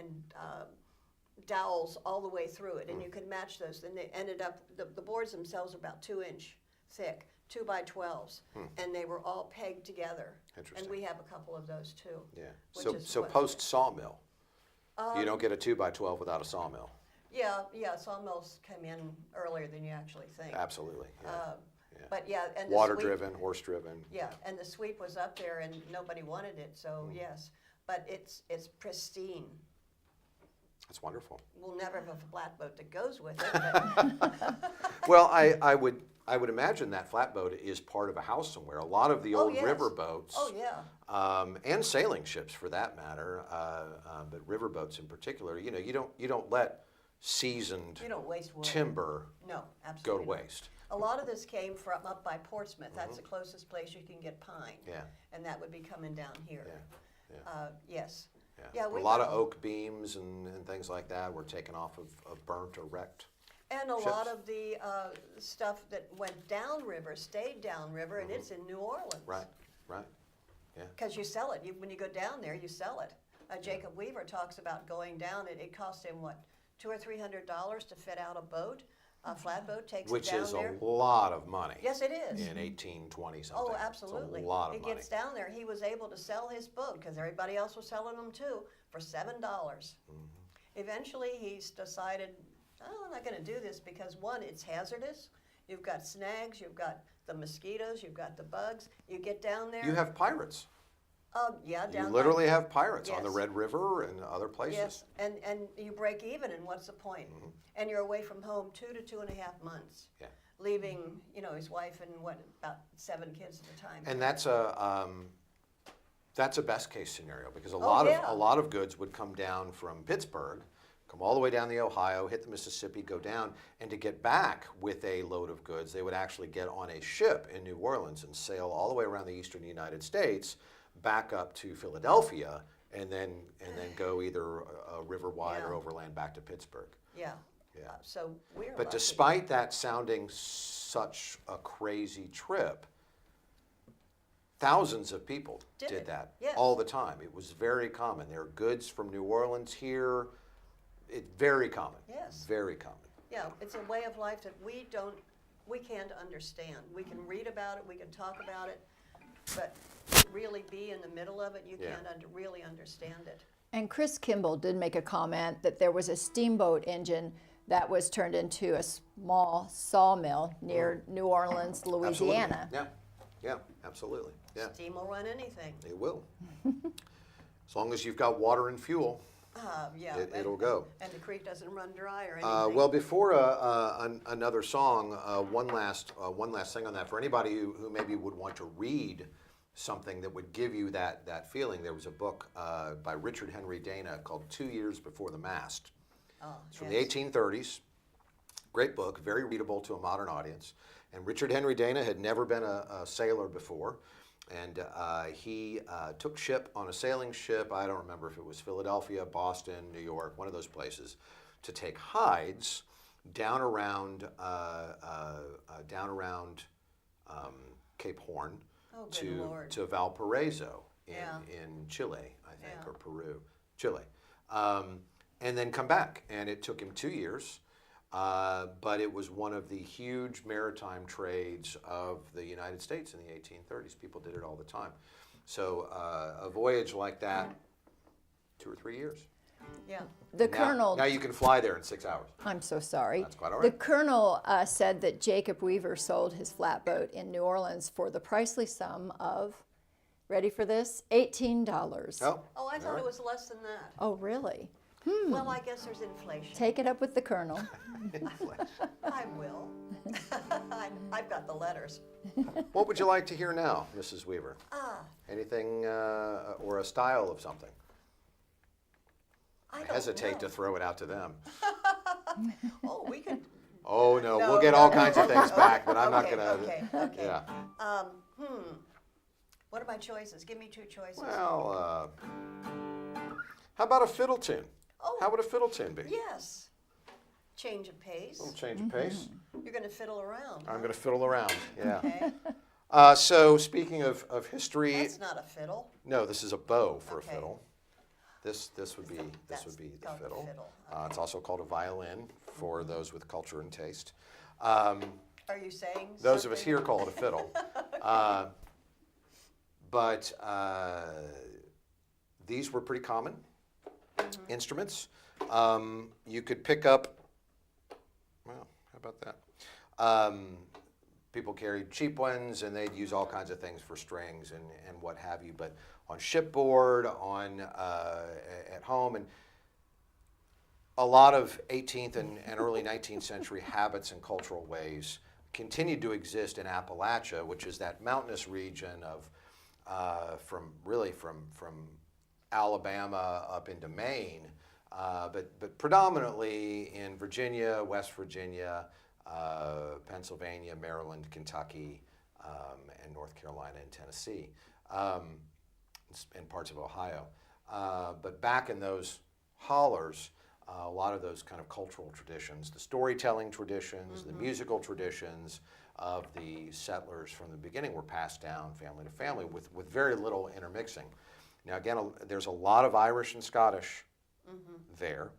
dowels all the way through it, and you could match those. And they ended up, the boards themselves are about 2-inch thick, 2x12s, and they were all pegged together. Interesting. And we have a couple of those too. Yeah. which is So what- post sawmill, you don't get a 2x12 without a sawmill. Yeah, sawmills come in earlier than you actually think. Absolutely. Yeah. Yeah. But yeah, and the Water sweep- driven, horse driven. Yeah, and the sweep was up there and nobody wanted it, so yes. But it's pristine. That's wonderful. We'll never have a flatboat that goes with it, but Well, I would imagine that flatboat is part of a house somewhere. A lot of the Oh, old yes. river boats, oh yeah. and sailing ships for that matter, but river boats in particular, you don't let seasoned You don't waste wood. timber No, go absolutely. to waste. A lot of this came from up by Portsmouth. That's the closest place you can get pine. Yeah. And that would be coming down here. Yeah. Yes. Yeah. Yeah, a we lot got of oak beams and things like that were taken off of burnt or wrecked. And a ships. lot of the stuff that went downriver stayed downriver, and it's in New Orleans. Right. Yeah. Because you sell it. When you go down there, you sell it. Jacob Weaver talks about going down. It cost him, what, $200 or $300 to fit out a boat. A flatboat takes Which it down is there. a lot of money. Yes, it is. In 1820 something. Oh, absolutely. It's a lot of it money. gets down there. He was able to sell his boat because everybody else was selling them too for $7. Eventually, he's decided, oh, I'm not going to do this because one, it's hazardous. You've got snags, you've got the mosquitoes, you've got the bugs. You get down there. You have pirates. Yeah, You down literally have pirates on the Yes. Red River and other places. Yes, and you break even, and what's the point? And you're away from home 2 to 2.5 months. Yeah. Leaving, his wife and about 7 kids at a time. And that's a best case scenario because a yeah. lot of goods would come down from Pittsburgh, come all the way down the Ohio, hit the Mississippi, go down, and to get back with a load of goods, they would actually get on a ship in New Orleans and sail all the way around the eastern United States, back up to Philadelphia, and then go either river wide or Yeah. overland back to Pittsburgh. Yeah. Yeah. So we're But lucky. despite that sounding such a crazy trip, thousands of people Did did it, that yes. all the time. It was very common. There are goods from New Orleans here. It's very common. Yes. Very common. Yeah, it's a way of life that we can't understand. We can read about it, we can talk about it, but to really be in the middle of it, you Yeah. can't really understand it. And Chris Kimball did make a comment that there was a steamboat engine that was turned into a small sawmill near New Orleans, Louisiana. Absolutely. Yeah, absolutely. Yeah, Steam will run anything. it will. As long as you've got water and fuel, Yeah. it'll go. And the creek doesn't run dry or anything. Well, before another song, one last thing on that. For anybody who maybe would want to read something that would give you that feeling, there was a book by Richard Henry Dana called 2 Years Before the Mast. It's from the 1830s. Great book, very readable to a modern audience. And Richard Henry Dana had never been a sailor before. And he took ship on a sailing ship. I don't remember if it was Philadelphia, Boston, New York, one of those places, to take hides down around Cape Horn Oh, good Lord. to Valparaiso Yeah. in Chile, I think, Yeah. or Peru, Chile, and then come back. And it took him 2 years. But it was one of the huge maritime trades of the United States in the 1830s. People did it all the time. So a voyage like that, 2 or 3 years. Yeah. The Now- Colonel, Now you can fly there in 6 hours. I'm so sorry. That's quite all The right. Colonel said that Jacob Weaver sold his flatboat in New Orleans for the pricely sum of Ready for this? $18. Oh, Oh, I thought right. it was less than that. Oh, really? Well, I guess there's inflation. Take it up with the Colonel. I will. I've got the letters. What would you like to hear now, Mrs. Weaver? Ah, Anything or a style of something? I I don't hesitate know. to throw it out to them. Oh, we could. Oh no, No, we'll get no, all no. kinds of things back, but I'm not Okay, gonna. Okay. Yeah. What are my choices? Give me 2 choices. Well, how about a fiddle tune? Oh. How would a fiddle tune be? Yes. Change of pace. A little change of pace. You're going to fiddle around. I'm going to fiddle around. Yeah. Okay. So speaking of history, That's not a fiddle. no, this is a bow for Okay. a fiddle. This would be That's the called the fiddle. fiddle. It's also called a violin for those with culture and taste. Are you saying Those of us something? here call it a fiddle. But these were pretty common instruments. You could pick up, well, how about that? People carried cheap ones and they'd use all kinds of things for strings and what have you. But on shipboard, at home, and a lot of 18th and early 19th century habits and cultural ways continued to exist in Appalachia, which is that mountainous region of from Alabama up into Maine, but predominantly in Virginia, West Virginia, Pennsylvania, Maryland, Kentucky, and North Carolina and Tennessee, and parts of Ohio. But back in those hollers, a lot of those kind of cultural traditions, the storytelling traditions, the musical traditions of the settlers from the beginning were passed down family to family with very little intermixing. Now again, there's a lot of Irish and Scottish there,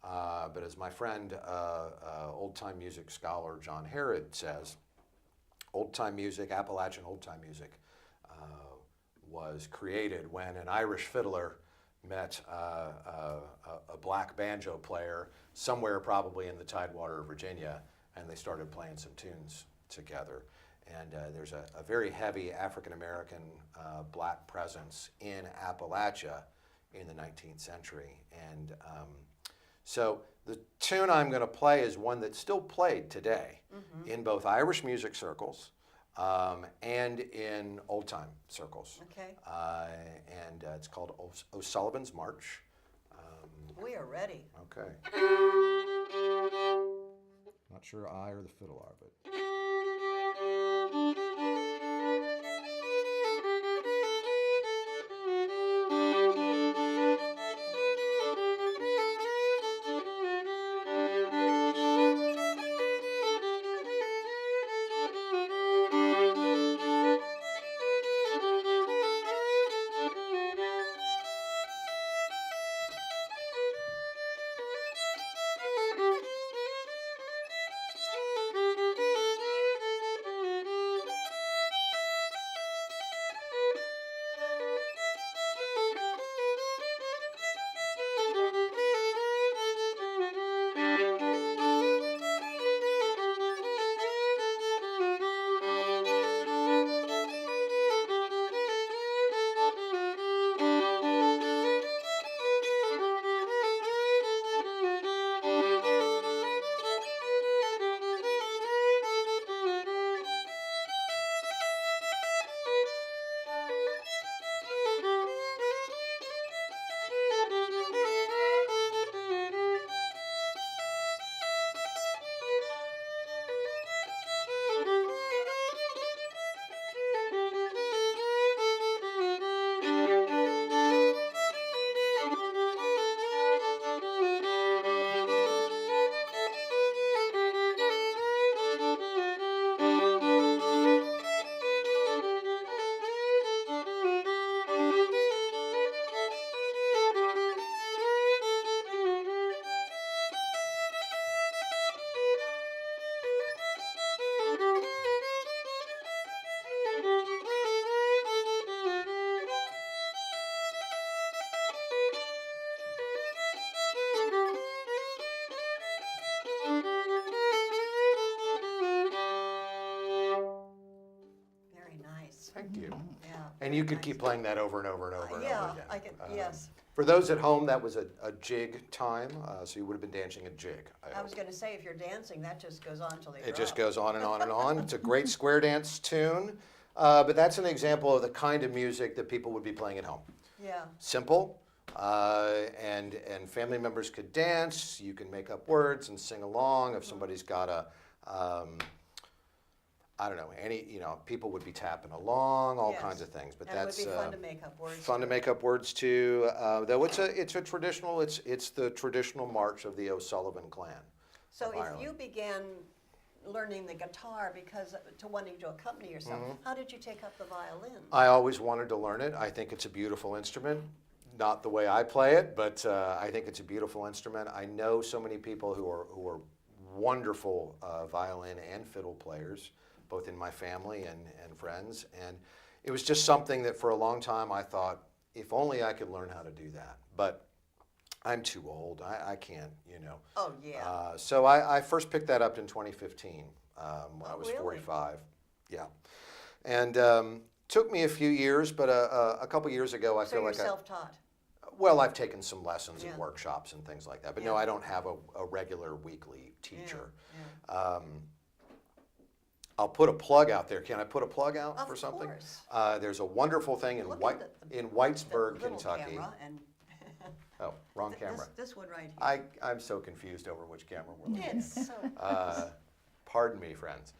but as my friend, old-time music scholar John Harrod says, old-time music, Appalachian old-time music, was created when an Irish fiddler met a black banjo player somewhere probably in the Tidewater of Virginia, and they started playing some tunes together. And there's a very heavy African-American black presence in Appalachia in the 19th century. And so the tune I'm going to play is one that's still played today in both Irish music circles and in old-time circles. Okay. And it's called O'Sullivan's March. We are ready. Okay. Not sure I or the fiddle are, but. And you could keep playing that over and over and over and Yeah, over again. I can, yes. For those at home, that was a jig time, so you would have been dancing a jig. I was going to say, if you're dancing, that just goes on till they It just drop. goes on and on and on. It's a great square dance tune, but that's an example of the kind of music that people would be playing at home. Yeah. Simple, and family members could dance. You can make up words and sing along. If somebody's got a, I don't know, people would be tapping along, all Yes. kinds of things. But And that's it would be fun to make up words. fun to too. make up words to. Though it's a traditional. It's the traditional march of the O'Sullivan clan. So of if Ireland. you began learning the guitar because to wanting to accompany yourself, how did you take up the violin? I always wanted to learn it. I think it's a beautiful instrument. Not the way I play it, but I think it's a beautiful instrument. I know so many people who are wonderful violin and fiddle players, both in my family and friends. And it was just something that for a long time I thought, if only I could learn how to do that. But I'm too old. I can't, Oh, yeah. So I first picked that up in 2015 when I was really? 45. Yeah. And took me a few years, but a couple years ago I So feel you're like self-taught. well, I've taken some lessons Yeah. and workshops and things like that. But no, Yeah. I don't have a regular weekly teacher. Yeah. I'll put a plug out there. Can I put a plug out Of for something? course. There's a wonderful thing in Look at in the Whitesburg, little Kentucky. camera and Oh, wrong camera. This one right here. I'm so confused over which camera we're looking at. It's so. Pardon me, friends.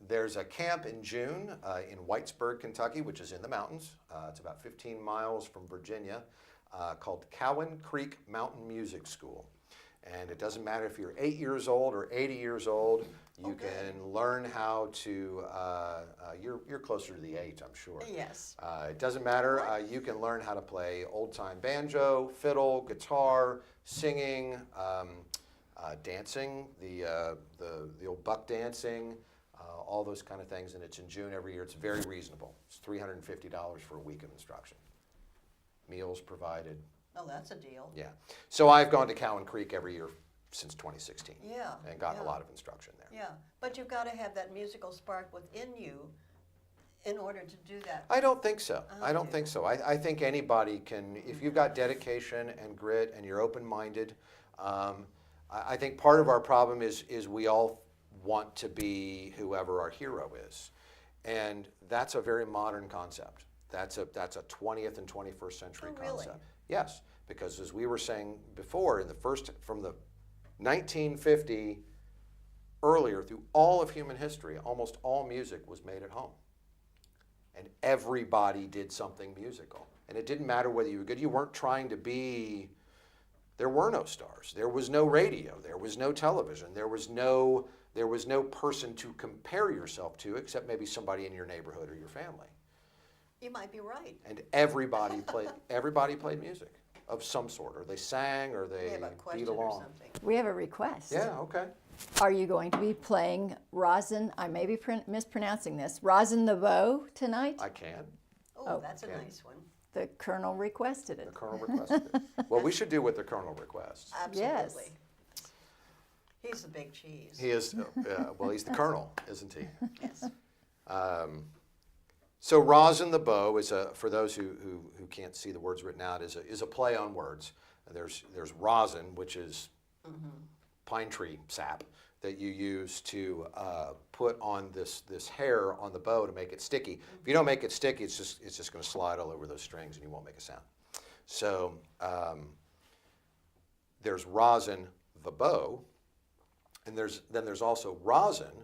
There's a camp in June in Whitesburg, Kentucky, which is in the mountains. It's about 15 miles from Virginia, called Cowan Creek Mountain Music School. And it doesn't matter if you're 8 years old or 80 years old, you can learn how to, you're closer to the 8, I'm sure. Yes. It doesn't matter. You can learn how to play old-time banjo, fiddle, guitar, singing, dancing, the old buck dancing, all those kind of things. And it's in June every year. It's very reasonable. It's $350 for a week of instruction. Meals provided. Oh, that's a deal. Yeah. So I've gone to Cowan Creek every year since 2016. Yeah. And gotten a yeah. lot of instruction there. Yeah, but you've got to have that musical spark within you in order to do that. I don't think so. Oh, I don't yeah. think so. I think anybody can, if you've got dedication and grit and you're open-minded, I think part of our problem is we all want to be whoever our hero is. And that's a very modern concept. That's a 20th and 21st century Oh, really? concept. Yes, because as we were saying before, from the 1950 earlier through all of human history, almost all music was made at home. And everybody did something musical. And it didn't matter whether you were good. You weren't trying to be, there were no stars. There was no radio. There was no television. There was no person to compare yourself to except maybe somebody in your neighborhood or your family. You might be right. And everybody played music of some sort, or they sang, or We they have a beat question or along. something. We have a request. Yeah, okay. Are you going to be playing Rosin, I may be mispronouncing this, Rosin the Bow tonight? I can. Oh, that's a okay. nice one. The Colonel requested The it. Colonel requested it. Well, we should do what the Colonel requests. Absolutely. He's the big cheese. He is, well, he's the Colonel, isn't he? Yes. So Rosin the Bow is for those who can't see the words written out, is a play on words. There's rosin, which is pine tree sap that you use to put on this hair on the bow to make it sticky. If you don't make it sticky, it's just going to slide all over those strings and you won't make a sound. So there's Rosin the Bow, and then there's also Rosin,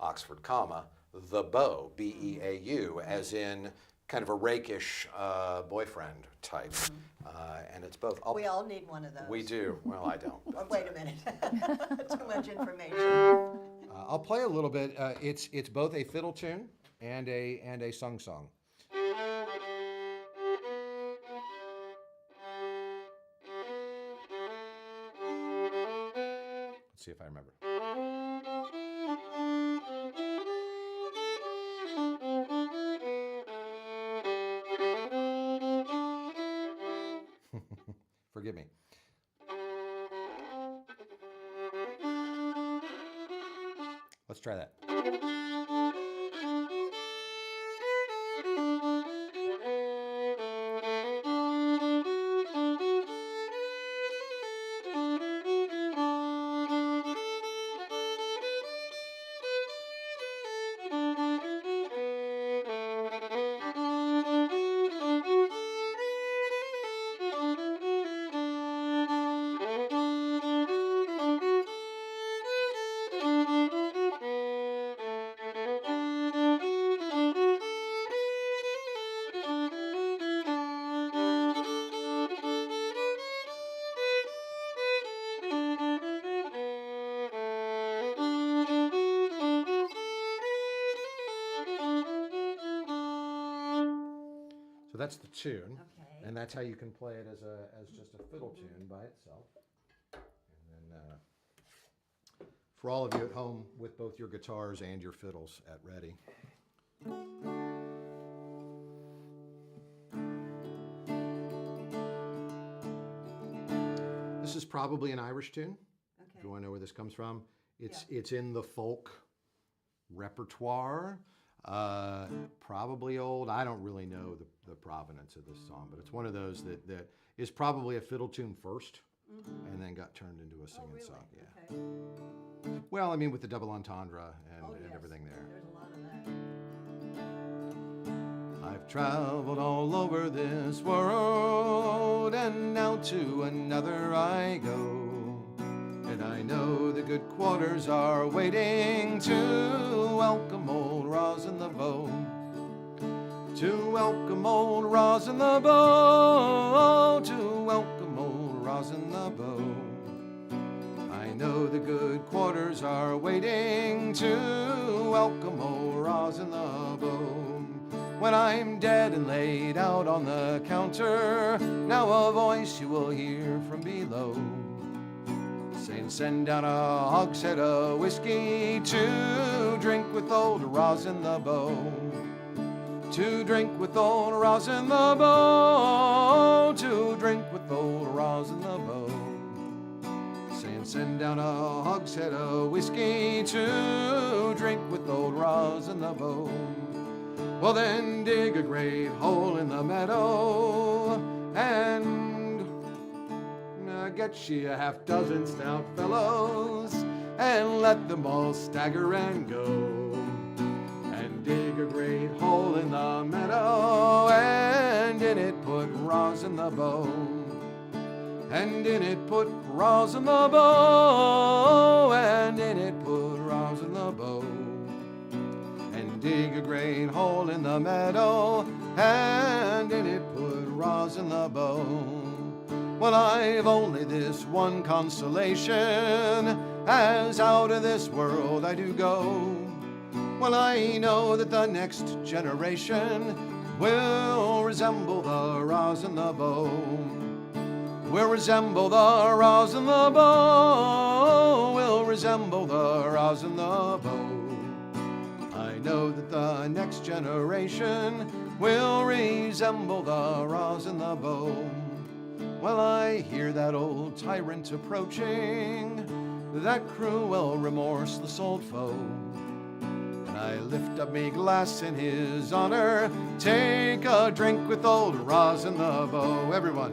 Oxford comma, the Bow, B-E-A-U, as in kind of a rakish boyfriend type. And it's both. We all need one of those. We do. Well, I don't. Oh, wait a minute. Too much information. I'll play a little bit. It's both a fiddle tune and a sung song. Let's see if I remember. Forgive me. Let's try that. that's the tune, Okay. and that's how you can play it as just a fiddle tune by itself. And then for all of you at home with both your guitars and your fiddles at ready. This is probably an Irish tune. Okay. If you want to know where this comes from, it's in the folk repertoire. Probably old. I don't really know the provenance of this song, but it's one of those that is probably a fiddle tune first, and then got turned into a singing song. Yeah. Okay. Well, I mean, with the double entendre and Yes. everything there. There's a lot of that. I've traveled all over this world, and now to another I go. And I know the good quarters are waiting to welcome old Rosin the Bow. To welcome old Rosin the Bow. To welcome old Rosin the Bow. I know the good quarters are waiting to welcome old Rosin the Bow. When I'm dead and laid out on the counter, now a voice you will hear from below, saying, send down a hogshead of whiskey to drink with old Rosin the Bow. To drink with old Rosin the Bow. To drink with old Rosin the Bow. Saying, send down a hogshead of whiskey to drink with old Rosin the Bow. Well, then dig a great hole in the meadow and get ye a half dozen stout fellows and let them all stagger and go. And dig a great hole in the meadow and in it put Rosin the Bow. And in it put Rosin the Bow. And in it put Rosin the Bow. And dig a great hole in the meadow and in it put Rosin the Bow. Well, I've only this one consolation, as out of this world I do go. Well, I know that the next generation will resemble the Rosin the Bow. Will resemble the Rosin the Bow. Will resemble the Rosin the Bow. I know that the next generation will resemble the Rosin the Bow. Well, I hear that old tyrant approaching, that cruel, remorseless old foe. And I lift up me glass in his honor, take a drink with old Rosin the Bow. Everyone,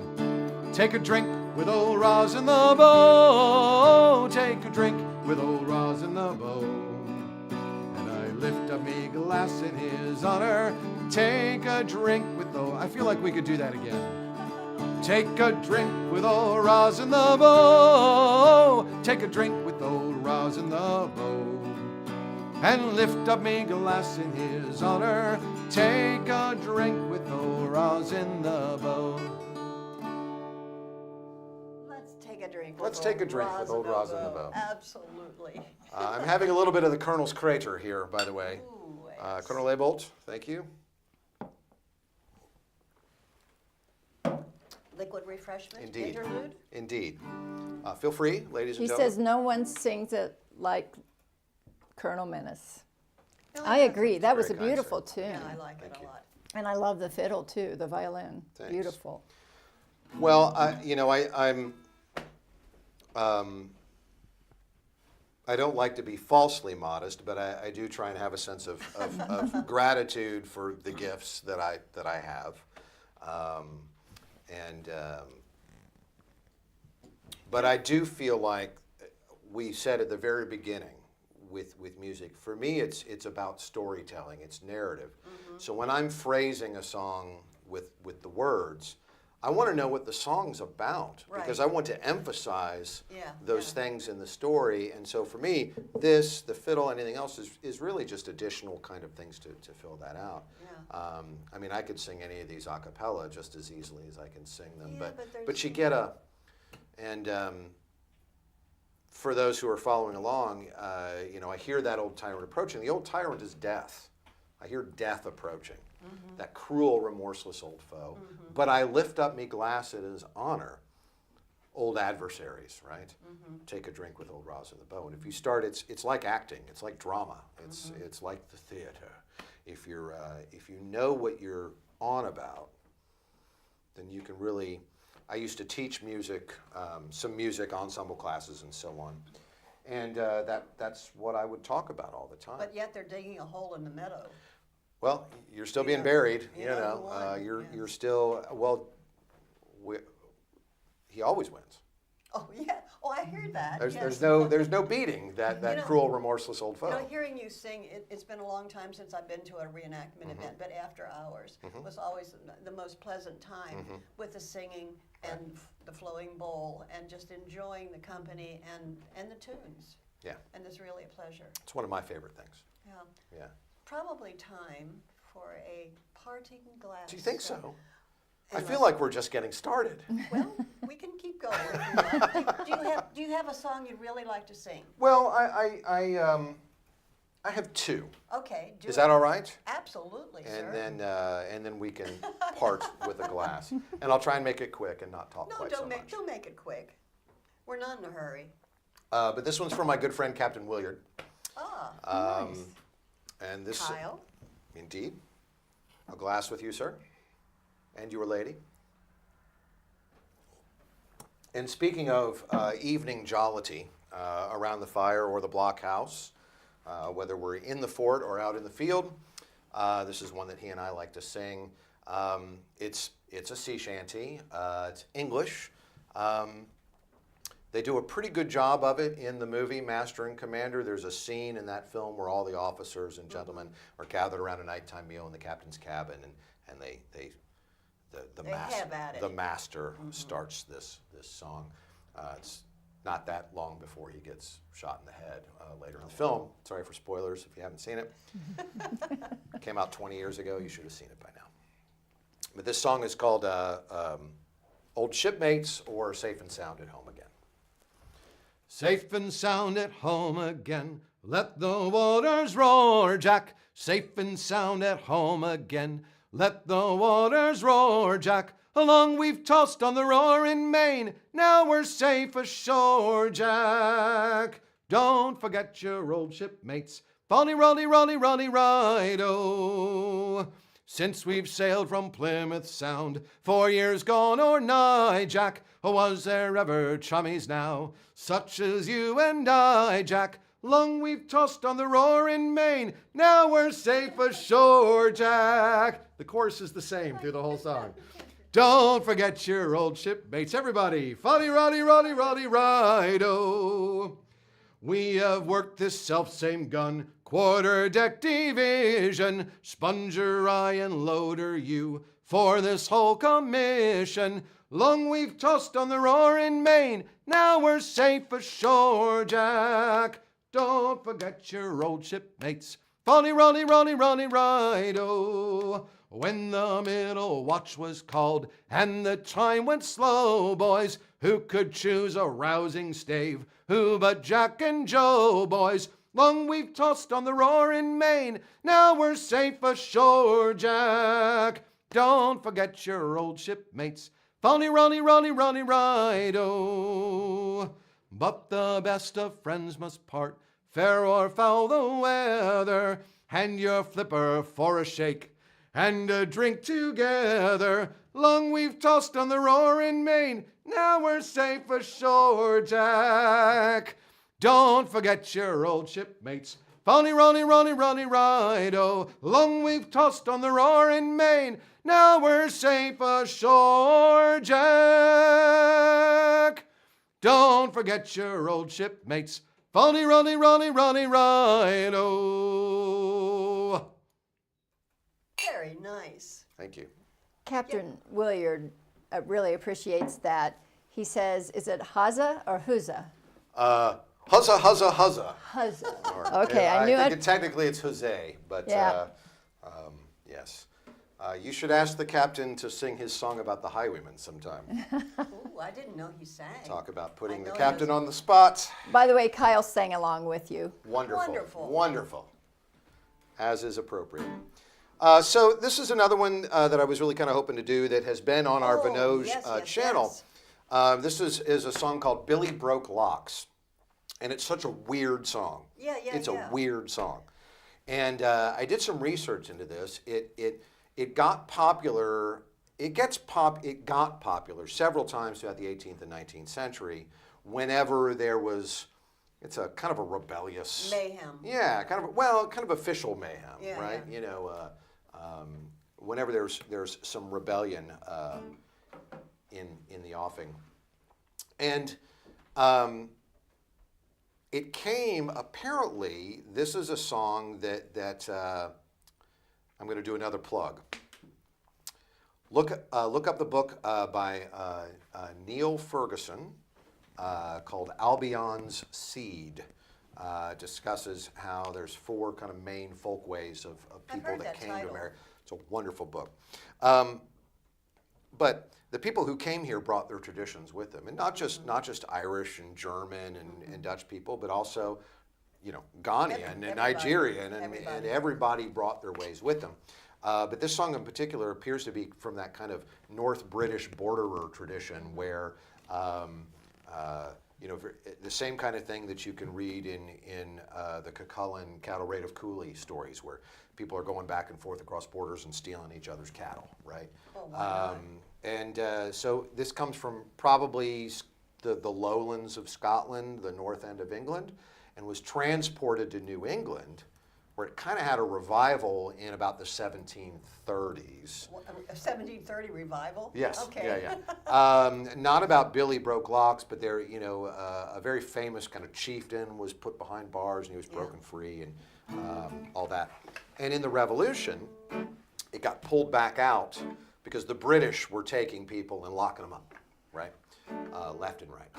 take a drink with old Rosin the Bow. Take a drink with old Rosin the Bow. And I lift up me glass in his honor, take a drink with old... I feel like we could do that again. Take a drink with old Rosin the Bow. Take a drink with old Rosin the Bow. And lift up me glass in his honor. Take a drink with old Rosin the Bow. Let's take a drink with Let's take a drink with old Rosin the Bow. Absolutely. I'm having a little bit of the Colonel's Crater here, by the way. Ooh, yes. Colonel Leibold, thank you. Liquid refreshment Indeed. interlude. Indeed. Feel free, ladies and He gentlemen. says no one sings it like Colonel Menace. No, I agree. That was a very kind, beautiful sir. tune. Yeah, I like it a lot. And I love the fiddle too, the violin. Thanks. Beautiful. Well, I don't like to be falsely modest, but I do try and have a sense of gratitude for the gifts that I have. But I do feel like we said at the very beginning with music, for me it's about storytelling, it's narrative. So when I'm phrasing a song with the words, I want to know what the song's about, because I Right. want to emphasize Yeah, those yeah. things in the story. And so for me, this, the fiddle, anything else is really just additional kind of things to fill that out. Yeah. I mean, I could sing any of these a cappella just as easily as I can sing them, Yeah, but there's- you get a, and for those who are following along, I hear that old tyrant approaching. The old tyrant is death. I hear death approaching, that cruel, remorseless old foe. But I lift up me glass in his honor, old adversaries, right? Take a drink with old Rosin the Bow. And if you start, it's like acting, it's like drama, it's like the theater. If you know what you're on about, then you can really. I used to teach music, some music ensemble classes and so on, and that's what I would talk about all the time. But yet they're digging a hole in the meadow. Well, you're still being buried, you know, who won, you're still, well, he always wins. Oh yeah. Oh, I hear that. There's yes. no beating that You know, cruel, remorseless old foe. You know, hearing you sing, it's been a long time since I've been to a reenactment event, but after hours was always the most pleasant time with the singing and the flowing bowl and just enjoying the company and the tunes. Yeah. And it's really a pleasure. It's one of my favorite things. Yeah. Yeah. Probably time for a parting glass. Do you think so? I Unless- feel like we're just getting started. Well, we can keep going if you want. Do you have a song you'd really like to sing? Well, I have two. Okay. Is that all right? Absolutely, sir. And then we can part with a glass. And I'll try and make it quick and not talk No, quite so much. don't make it quick. We're not in a hurry. But this one's from my good friend Captain Williard. Ah, Nice. And this, Kyle. indeed, a glass with you, sir, and your lady. And speaking of evening jollity around the fire or the blockhouse, whether we're in the fort or out in the field, this is one that he and I like to sing. It's a sea shanty. It's English. They do a pretty good job of it in the movie Master and Commander. There's a scene in that film where all the officers and gentlemen are gathered around a nighttime meal in the captain's cabin, and the master starts this song. It's not that long before he gets shot in the head later in the film. Sorry for spoilers if you haven't seen it. Came out 20 years ago. You should have seen it by now. But this song is called Old Shipmates or Safe and Sound at Home Again. Safe and sound at home again. Let the waters roar, Jack. Safe and sound at home again. Let the waters roar, Jack. Along we've tossed on the roaring main. Now we're safe ashore, Jack. Don't forget your old shipmates. Folly, rolly, rolly, rolly, ride-o. Since we've sailed from Plymouth Sound, 4 years gone or nigh, Jack, was there ever chummies now, such as you and I, Jack? Long we've tossed on the roaring main, now we're safe ashore, Jack. The chorus is the same through the whole song. Don't forget your old shipmates, everybody. Folly, rolly, rolly, rolly, ride-o. We have worked this self-same gun, quarter-deck division, sponger I and loader you, for this whole commission. Long we've tossed on the roaring main, now we're safe ashore, Jack. Don't forget your old shipmates, folly, rolly, rolly, rolly, ride-o. When the middle watch was called and the time went slow, boys, who could choose a rousing stave? Who but Jack and Joe, boys? Long we've tossed on the roaring main, now we're safe ashore, Jack. Don't forget your old shipmates, folly, rolly, rolly, rolly, ride-o. But the best of friends must part, fair or foul the weather. Hand your flipper for a shake and a drink together. Long we've tossed on the roaring main, now we're safe ashore, Jack. Don't forget your old shipmates, folly, rolly, rolly, rolly, ride-o. Long we've tossed on the roaring main, now we're safe ashore, Jack. Don't forget your old shipmates, folly, rolly, rolly, rolly, ride-o. Very nice. Thank you. Captain Williard really appreciates that. He says, is it Haza or Huza? Huzza, huzza, huzza. Huza. Or- Okay, I knew think it. Technically, it's Jose, but Yeah. yes. You should ask the captain to sing his song about the highwayman sometime. Ooh, I didn't know he sang. Talk about I putting the know captain he was- on the spot. By the way, Kyle sang along with you. Wonderful. Wonderful. Wonderful. as is appropriate. So this is another one that I was really kind of hoping to do that has been on our Venoge channel. This is a song called Billy Broke Locks. And it's such a weird song. It's a weird song. And I did some research into this. It got popular. It got popular several times throughout the 18th and 19th century whenever there was, it's a kind of a rebellious mayhem. Yeah, kind of official mayhem, right? Yeah. You know, whenever there's some rebellion in the offing, and it came apparently. This is a song that I'm going to do another plug. Look up the book by Neil Ferguson called Albion's Seed. Discusses how there's 4 kind of main folkways of people that came to America. It's a wonderful book. But the people who came here brought their traditions with them, and not just Irish and German and Dutch people, but also, you know, Ghanaian and Nigerian, and everybody brought their ways with them. But this song in particular appears to be from that kind of North British borderer tradition where, you know, the same kind of thing that you can read in the Cuchulainn Cattle Raid of Cooley stories, where people are going back and forth across borders and stealing each other's cattle, right? So this comes from probably the lowlands of Scotland, the north end of England, and was transported to New England, where it kind of had a revival in about the 1730s. A 1730 revival? Yes. Okay. Yeah. Not about Billy Broke Locks, but there, you know, a very famous kind of chieftain was put behind bars and he was broken free and all that. And in the Revolution, it got pulled back out because the British were taking people and locking them up, right? Left and right.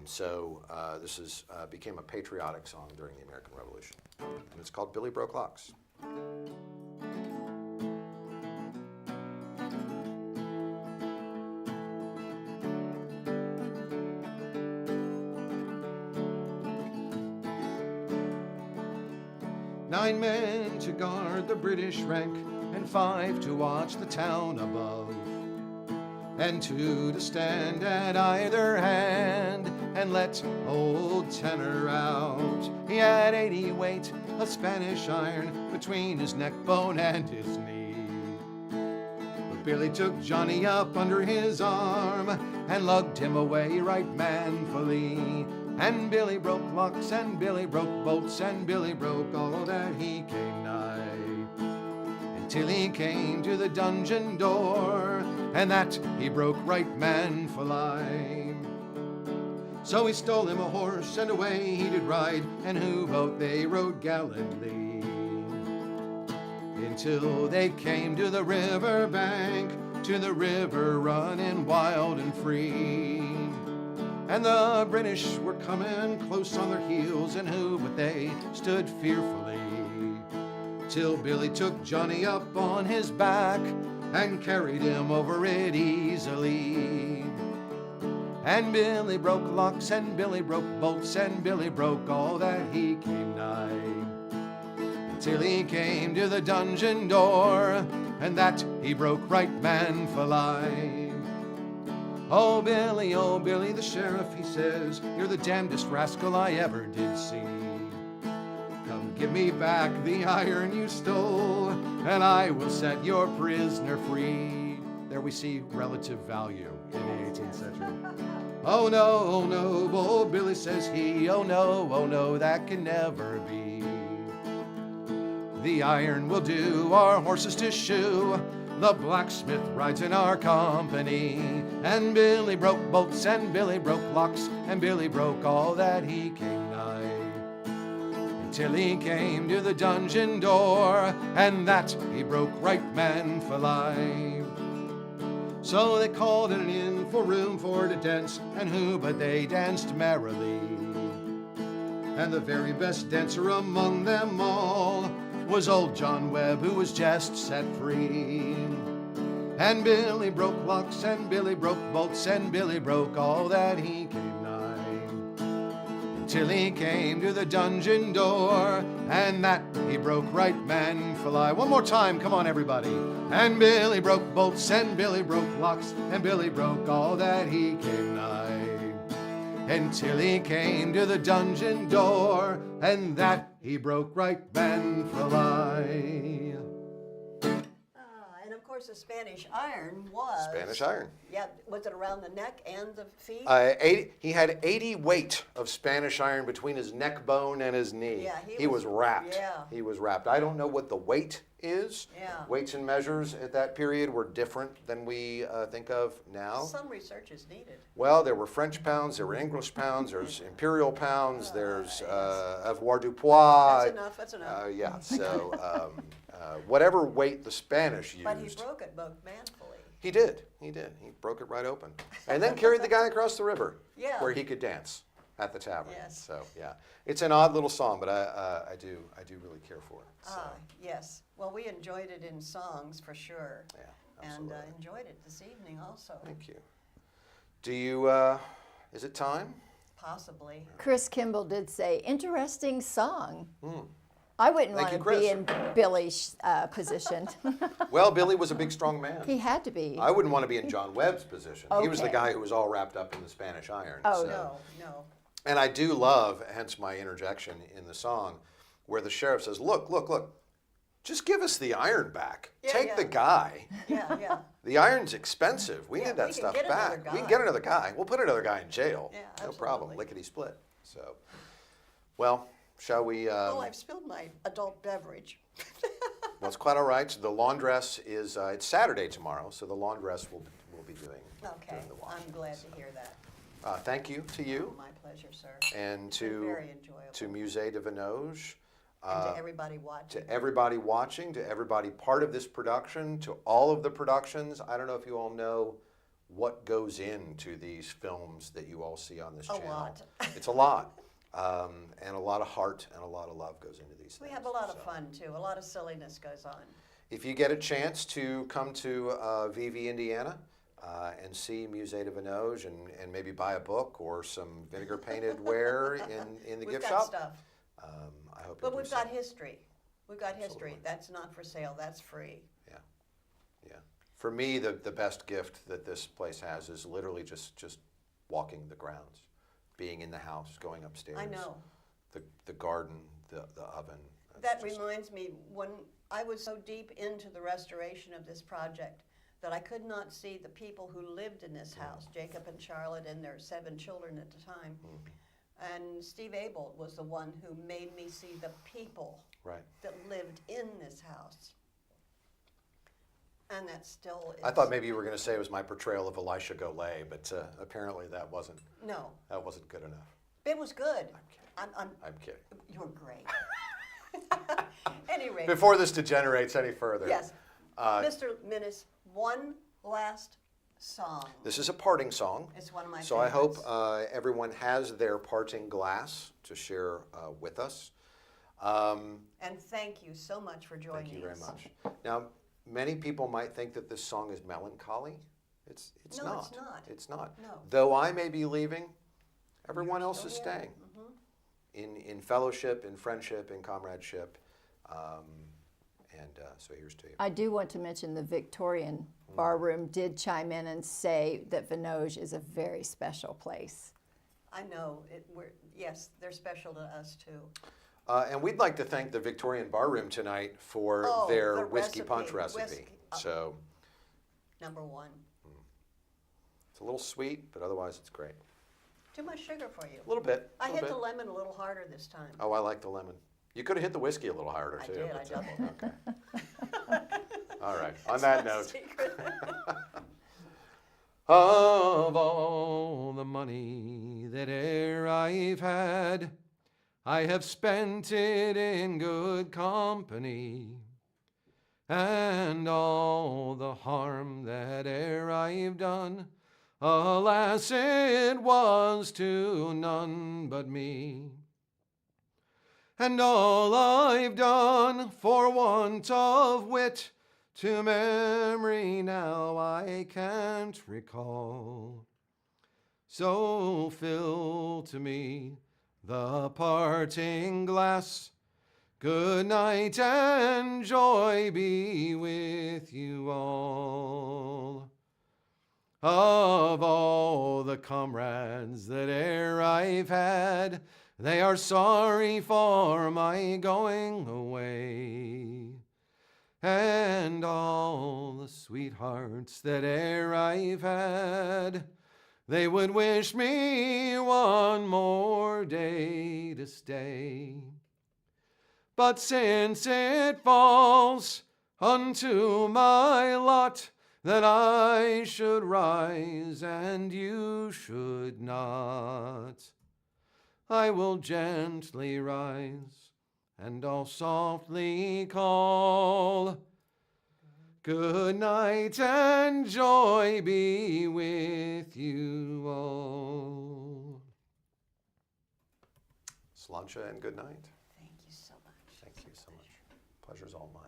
So this became a patriotic song during the American Revolution. And it's called Billy Broke Locks. Nine men to guard the British rank, and 5 to watch the town above, and 2 to stand at either hand and let old Tenor out. He had 80 weight of Spanish iron between his neck bone and his knee. But Billy took Johnny up under his arm and lugged him away right manfully. And Billy broke locks, and Billy broke bolts, and Billy broke all that he came nigh, until he came to the dungeon door, and that he broke right manfully. So he stole him a horse, and away he did ride, and who both they rode gallantly, until they came to the river bank, to the river running wild and free. And the British were coming close on their heels, and who but they stood fearfully, till Billy took Johnny up on his back and carried him over it easily. And Billy broke locks, and Billy broke bolts, and Billy broke all that he came nigh, until he came to the dungeon door, and that he broke right manfully. Oh Billy, the sheriff, he says, you're the damnedest rascal I ever did see. Come give me back the iron you stole, and I will set your prisoner free. There we see relative value in the 18th century. Oh no, old Billy, says he, oh no, that can never be. The iron will do our horses to shoe, the blacksmith rides in our company. And Billy broke bolts, and Billy broke locks, and Billy broke all that he came nigh, until he came to the dungeon door, and that he broke right manfully. So they called an inn for room for to dance, and who but they danced merrily. And the very best dancer among them all was old John Webb, who was just set free. And Billy broke locks, and Billy broke bolts, and Billy broke all that he came nigh, until he came to the dungeon door, and that he broke right manfully. One more time, come on everybody. And Billy broke bolts, and Billy broke locks, and Billy broke all that he came nigh, until he came to the dungeon door, and that he broke right manfully. And of course, the Spanish iron was. Spanish iron. Yeah, was it around the neck and the feet? He had 80 weight of Spanish iron between his neck bone and his knee. Yeah, he was wrapped. Yeah. He was wrapped. I don't know what the weight is. Yeah. Weights and measures at that period were different than we think of now. Some research is needed. Well, there were French pounds, there were English pounds, there's imperial pounds, there's avoirdupois. That's enough, that's enough. Yeah, so whatever weight the Spanish used. But he broke it manfully. He did. He broke it right open. And then carried the guy across the river Yeah. where he could dance at the tavern. Yes. So, yeah. It's an odd little song, but I do really care for it. So, Yes. Well, we enjoyed it in songs for sure. yeah, And absolutely. enjoyed it this evening also. Thank you. Do you, is it time? Possibly. Chris Kimball did say, interesting song. I wouldn't Thank want you, to Chris. be in Billy's position. Well, Billy was a big, strong man. He had to be. I wouldn't want to be in John Webb's position. He was the Okay. guy who was all wrapped up in the Spanish iron. Oh, so. No. And I do love, hence my interjection in the song, where the sheriff says, look, just give us the iron back. Yeah, Take yeah. the guy. Yeah. The iron's expensive. We Yeah, need that we can stuff get another back. We can guy. get another guy. We'll put another guy in jail. Yeah, no problem. absolutely. Lickety split. So, well, shall we? Oh, I've spilled my adult beverage. Well, it's quite all right. So the laundress is. It's Saturday tomorrow, so the laundress will be doing. Okay, Doing the washing. I'm glad to hear that. Thank you to you My pleasure, sir. and It's been to very enjoyable. Musée de Venoge. And to everybody watching. To everybody watching, to everybody part of this production, to all of the productions. I don't know if you all know what goes into these films that you all see on this A channel. lot. It's a lot. And a lot of heart and a lot of love goes into these We things. have a lot of So, fun too. A lot of silliness goes on. If you get a chance to come to VV, Indiana, and see Musée de Venoge and maybe buy a book or some vinegar painted ware in the We've gift got shop, stuff. I hope But you'll do we've so. got history. We've got history. Absolutely. That's not for sale. That's free. Yeah. For me, the best gift that this place has is literally just walking the grounds, being in the house, going upstairs. I know. The garden, the oven. That It's just- reminds me, when I was so deep into the restoration of this project that I could not see the people who lived in this house, Jacob and Charlotte and their 7 children at the time. And Steve Abel was the one who made me see the people Right. that lived in this house. And that still is. I thought maybe you were going to say it was my portrayal of Elisha Golay, but apparently that wasn't No, good enough. it was good. I'm kidding. I'm I'm kidding. you're great. Anyway, Before this degenerates any further, yes. Mr. Minnis, one last song. this is a parting song. It's one of my So I hope favorites. everyone has their parting glass to share with us. And thank you so much for joining us. Thank you very much. Now, many people might think that this song is melancholy. It's No, not. it's not. It's not. No. Though I may be leaving, everyone else still is here. staying. In fellowship, in friendship, in comradeship. So here's to you. I do want to mention the Victorian barroom did chime in and say that Venoge is a very special place. I know, yes, they're special to us too. And we'd like to thank the Victorian Barroom tonight for Oh, their the whiskey punch recipe. recipe. So Number 1. it's a little sweet, but otherwise it's great. Too much sugar for you. A little bit. I little hit the bit. lemon a little harder this time. Oh, I like the lemon. You could have hit the whiskey a little harder I too. did, I but, doubled. okay. All right. On that note. Secret. Of all the money that e'er I've had, I have spent it in good company, and all the harm that e'er I've done, alas, it was to none but me. And all I've done for want of wit, to memory now I can't recall. So fill to me the parting glass. Good night and joy be with you all. Of all the comrades that e'er I've had, they are sorry for my going away. And all the sweethearts that e'er I've had, they would wish me one more day to stay. But since it falls unto my lot that I should rise and you should not, I will gently rise and I'll softly call. Good night and joy be with you all. Sláinte and good night. Thank you so much. Thank you so much. Pleasure's all mine.